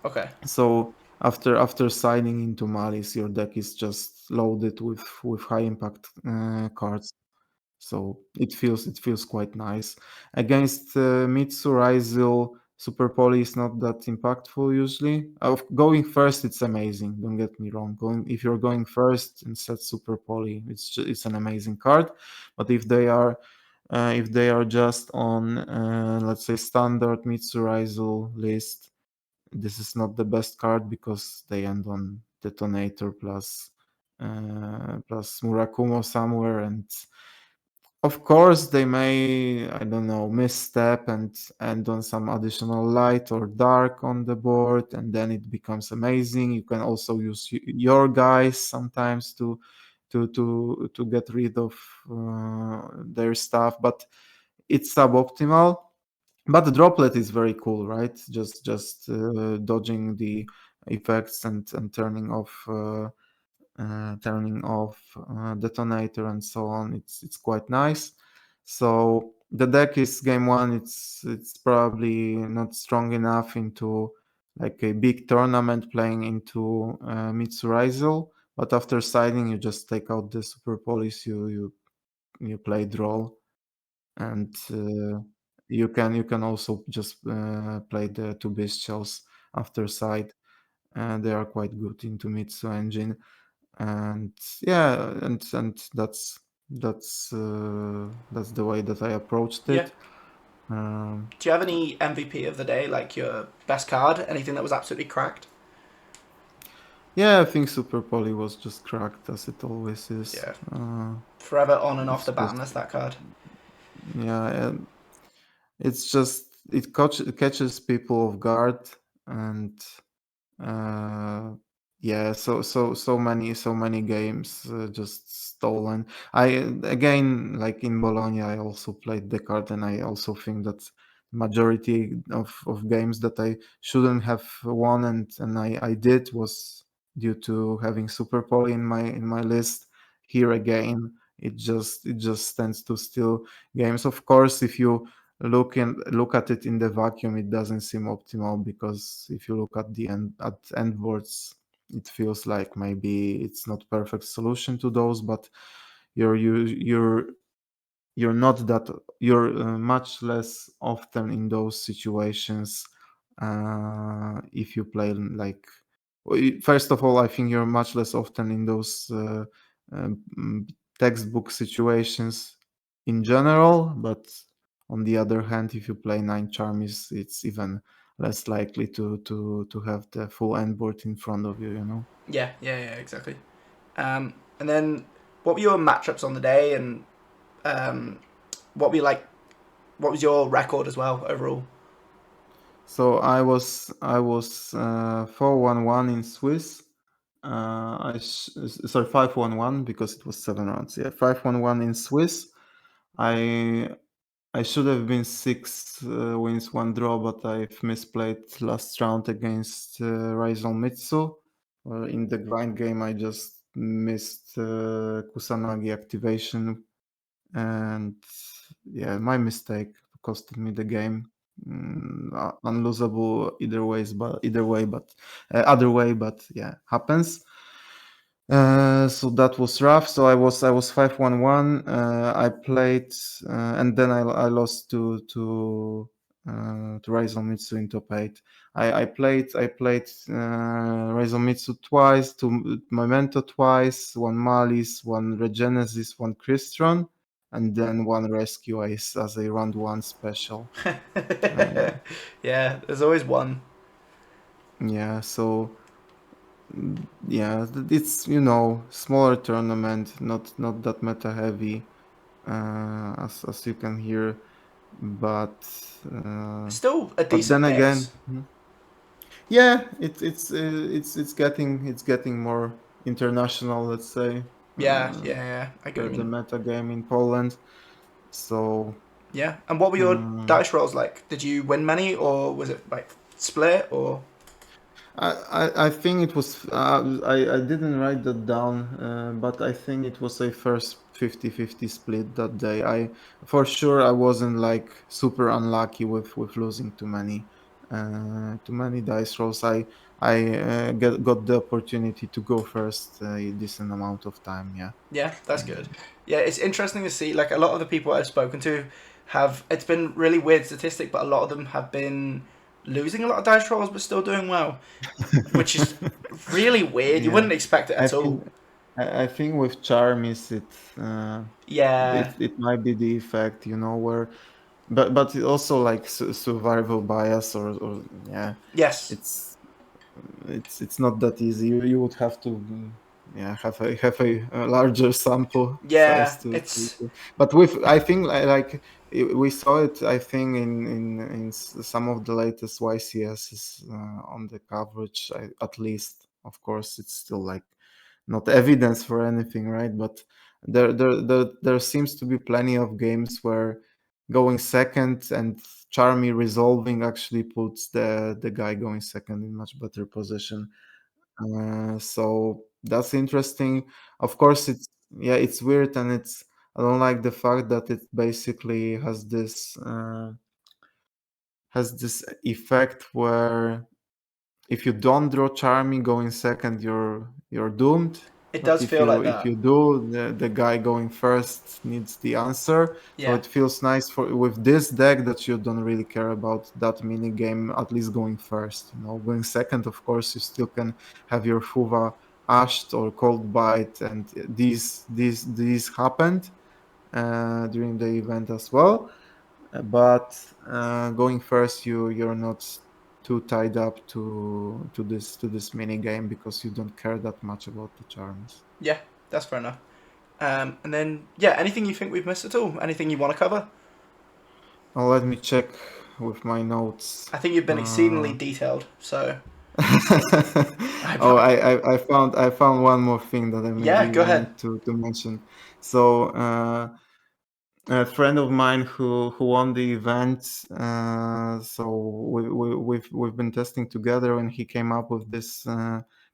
Okay. so after signing into Malice, your deck is just loaded with high impact cards. So it feels quite nice. Against Mitsurugi, Super Poly is not that impactful usually. Going first, it's amazing. Don't get me wrong. If you're going first and set Super Poly, it's an amazing card. But if they are just on let's say standard Mitsurugi list, this is not the best card because they end on Detonator plus Murakumo somewhere, and of course, they may, I don't know, misstep and end on some additional light or dark on the board, and then it becomes amazing. You can also use your guys sometimes to get rid of their stuff, but it's suboptimal. But the droplet is very cool, right? Just dodging the effects and turning off detonator and so on. It's quite nice. So the deck is game one. It's probably not strong enough into like a big tournament playing into Mitsurugi. But after siding, you just take out the super police. You play draw, and you can also just play the two bestials after side. And they are quite good into Mitsu engine, and yeah, and that's the way that I approached Yeah. it. um, Do you have any MVP of the day, like your best card? Anything that was absolutely cracked? yeah, I think Super Poly was just cracked as it always is. Yeah. Forever on and off It's the just, banners, that card. yeah, it's just it catches people off guard, and uh yeah, so many games just stolen. I Again, like in Bologna, I also played the card, and I also think that majority of games that I shouldn't have won, and I did, was due to having Super Poly in my list. Here again, it just tends to steal games. Of course, if you look at it in the vacuum, it doesn't seem optimal, because if you look at the end boards, it feels like maybe it's not perfect solution to those, but you're you you're not that you're much less often in those situations if you play like first of all, I think you're much less often in those um, textbook situations in general, but on the other hand, if you play nine charms, it's even less likely to have the full end board in front of you. Yeah, exactly. And then, what were your matchups on the day, and um, what were you like? What was your record as well overall? So I was 4-1-1 in Swiss. Sorry, 5-1-1, because it was 7 rounds. Yeah, 5-1-1 in Swiss. I I should have been 6 wins, one draw, but I've misplayed last round against Raizal Mitsu. In the grind game, I just missed Kusanagi activation, and yeah, my mistake costed me the game. Unlosable either way, but other way, but yeah, happens. So that was rough. So I was 5-1-1. I played, and then I lost to Raizomitsu in top eight. I played Raizomitsu twice, to Memento twice, one Malice, one Regenesis, one Crystron, and then one Rescue Ace as a round one special. Uh, Yeah, there's always one. yeah, so yeah, it's smaller tournament, not that meta heavy, as you can hear, but uh, Still a but decent then again, mix. yeah, it's getting more international, let's say, Yeah. I get what the you the mean. meta game in Poland. So Yeah. And what were your um, dice rolls like? Did you win many, or was it like split, or? I think it was I didn't write that down, but I think it was a first 50-50 split that day. I For sure I wasn't like super unlucky with losing too many. too many dice rolls. I got the opportunity to go first a decent amount of time. Yeah. Yeah, that's good. Yeah, it's interesting to see. Like a lot of the people I've spoken to have. It's been really weird statistic, but a lot of them have been losing a lot of dice rolls, but still doing well, which is really weird. You Yeah. wouldn't expect it I at all. think I think with charm is Yeah. it might be the effect, where but it also like survival bias or yeah, Yes. it's it's not that easy. You would have to yeah have a larger sample size Yeah. to It's but with I think like we saw it I think in some of the latest YCSs on the coverage at least. Of course it's still like not evidence for anything, right? But there seems to be plenty of games where going second and Charmy resolving actually puts the guy going second in much better position. So that's interesting. Of course, it's weird, and I don't like the fact that it basically has this effect where if you don't draw Charmy going second, you're doomed. it But does feel like if that. you do, the guy going first needs the answer. So Yeah. it feels nice for with this deck that you don't really care about that mini game, at least going first. Going second, of course, you still can have your Fuva ashed or cold bite, and these happened during the event as well. But going first, you're not too tied up to this mini game because you don't care that much about the charms. Yeah, that's fair enough. And then yeah, anything you think we've missed at all? Anything you want to cover? Let me check with my notes. I think you've been exceedingly detailed. So Oh, I I found one more thing that I yeah, maybe go ahead. wanted to mention. So a friend of mine who won the event. So we've been testing together, and he came up with this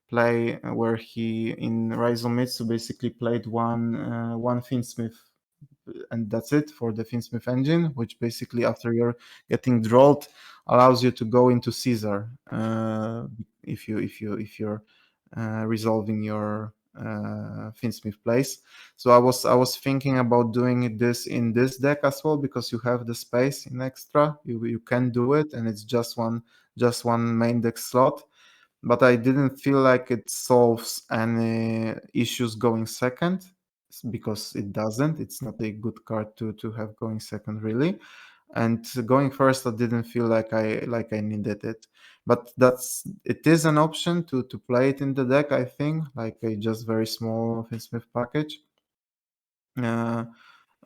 play where he in Raizomitsu basically played one Finsmith, and that's it for the Finsmith engine, which basically after you're getting drawled allows you to go into Caesar if you're resolving your Finsmith plays. So I was thinking about doing this in this deck as well because you have the space in extra. You can do it, and it's just one main deck slot. But I didn't feel like it solves any issues going second because it doesn't. It's not a good card to have going second really, and going first I didn't feel like I needed it. But it is an option to play it in the deck. I think like a just very small Finsmith package. Uh,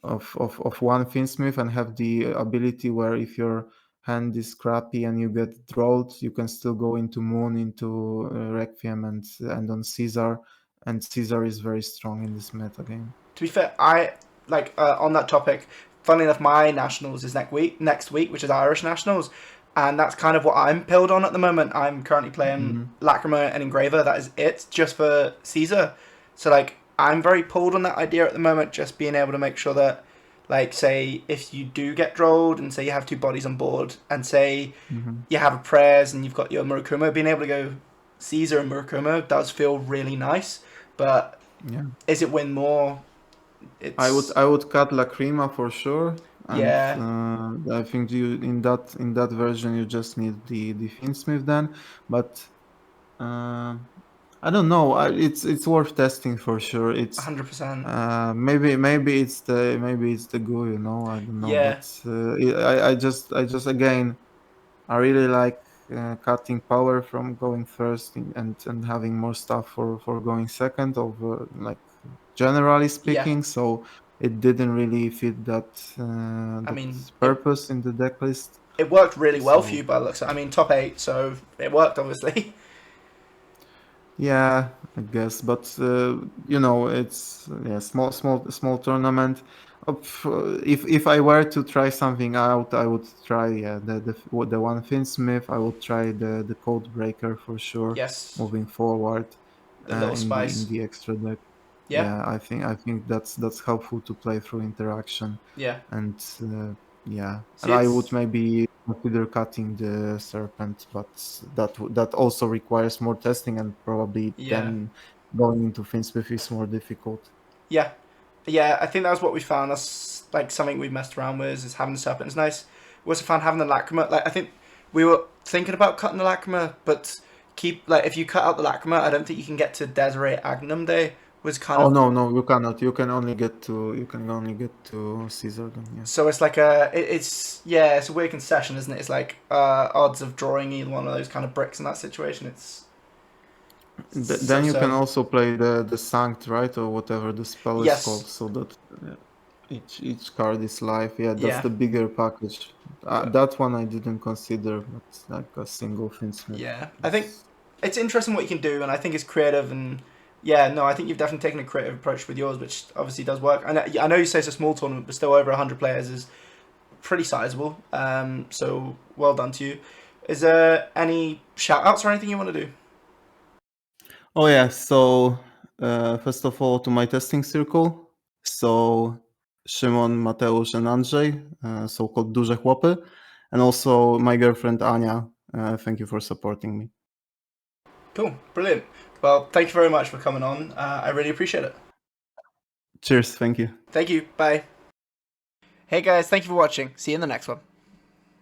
of one Finsmith and have the ability where if your hand is crappy and you get drawled, you can still go into Moon, into Requiem, and on Caesar. And Caesar is very strong in this meta game. To be fair, I like on that topic. Funnily enough, my nationals is next week, which is Irish nationals, and that's kind of what I'm pilled on at the moment. I'm currently playing Mhm. Lacrima and Engraver. That is it, just for Caesar. So like, I'm very pulled on that idea at the moment. Just being able to make sure that, like, say if you do get drolled, and say you have two bodies on board, and say Mhm. you have a prayers and you've got your Murukuma, being able to go Caesar and Murukuma does feel really nice. But Yeah. is it win more? I would It's I would cut Lacrima for sure, and yeah, I think you in that version you just need the Finsmith then, but uh, I don't know. It's worth testing for sure. It's 100%. maybe it's the GUI, I don't know, Yeah, but I just again I really like cutting power from going first and having more stuff for going second over like generally yeah. speaking. So it didn't really fit I that mean, purpose in the deck list. it worked really well for So you by the looks. I mean, top eight, so it worked obviously. yeah, I guess, but it's small tournament. If I were to try something out, I would try the one Finsmith. I would try the Code Breaker for sure. Yes, Moving forward, the little in spice. the extra deck. Yeah, Yeah, I think that's helpful to play through interaction, yeah. and Yeah, See, and I would it's maybe consider cutting the serpent, but that also requires more testing, and probably yeah, then going into Finsmith is more difficult. yeah, yeah. I think that's what we found. That's like something we've messed around with is having the serpent. It's nice. We also found having the lacrima. Like I think we were thinking about cutting the lacrima, but keep like if you cut out the lacrima, I don't think you can get to Desiree Agnum Day. Was kind Oh of no, no, you cannot. You can only get to Caesar then. Yeah. so it's like it's yeah, it's a weird concession, isn't it? It's like odds of drawing either one of those kind of bricks in that situation. It's so Then you can so. also play the Sanct, right, or whatever the spell is called, Yes, so that each card is live. Yeah, that's yeah, the bigger package. but That one I didn't consider, but like a single Finsmith. yeah, I think Is... it's interesting what you can do, and I think it's creative. And yeah, no, I think you've definitely taken a creative approach with yours, which obviously does work. And I know you say it's a small tournament, but still over 100 players is pretty sizable. So well done to you. Is there any shout outs or anything you want to do? Oh yeah, so first of all to my testing circle. So Szymon, Mateusz, and Andrzej, so-called duże chłopy, and also my girlfriend Ania. Thank you for supporting me. Cool, brilliant. Well, thank you very much for coming on. I really appreciate it. Cheers, thank you. Thank you. Bye. Hey guys, thank you for watching. See you in the next one.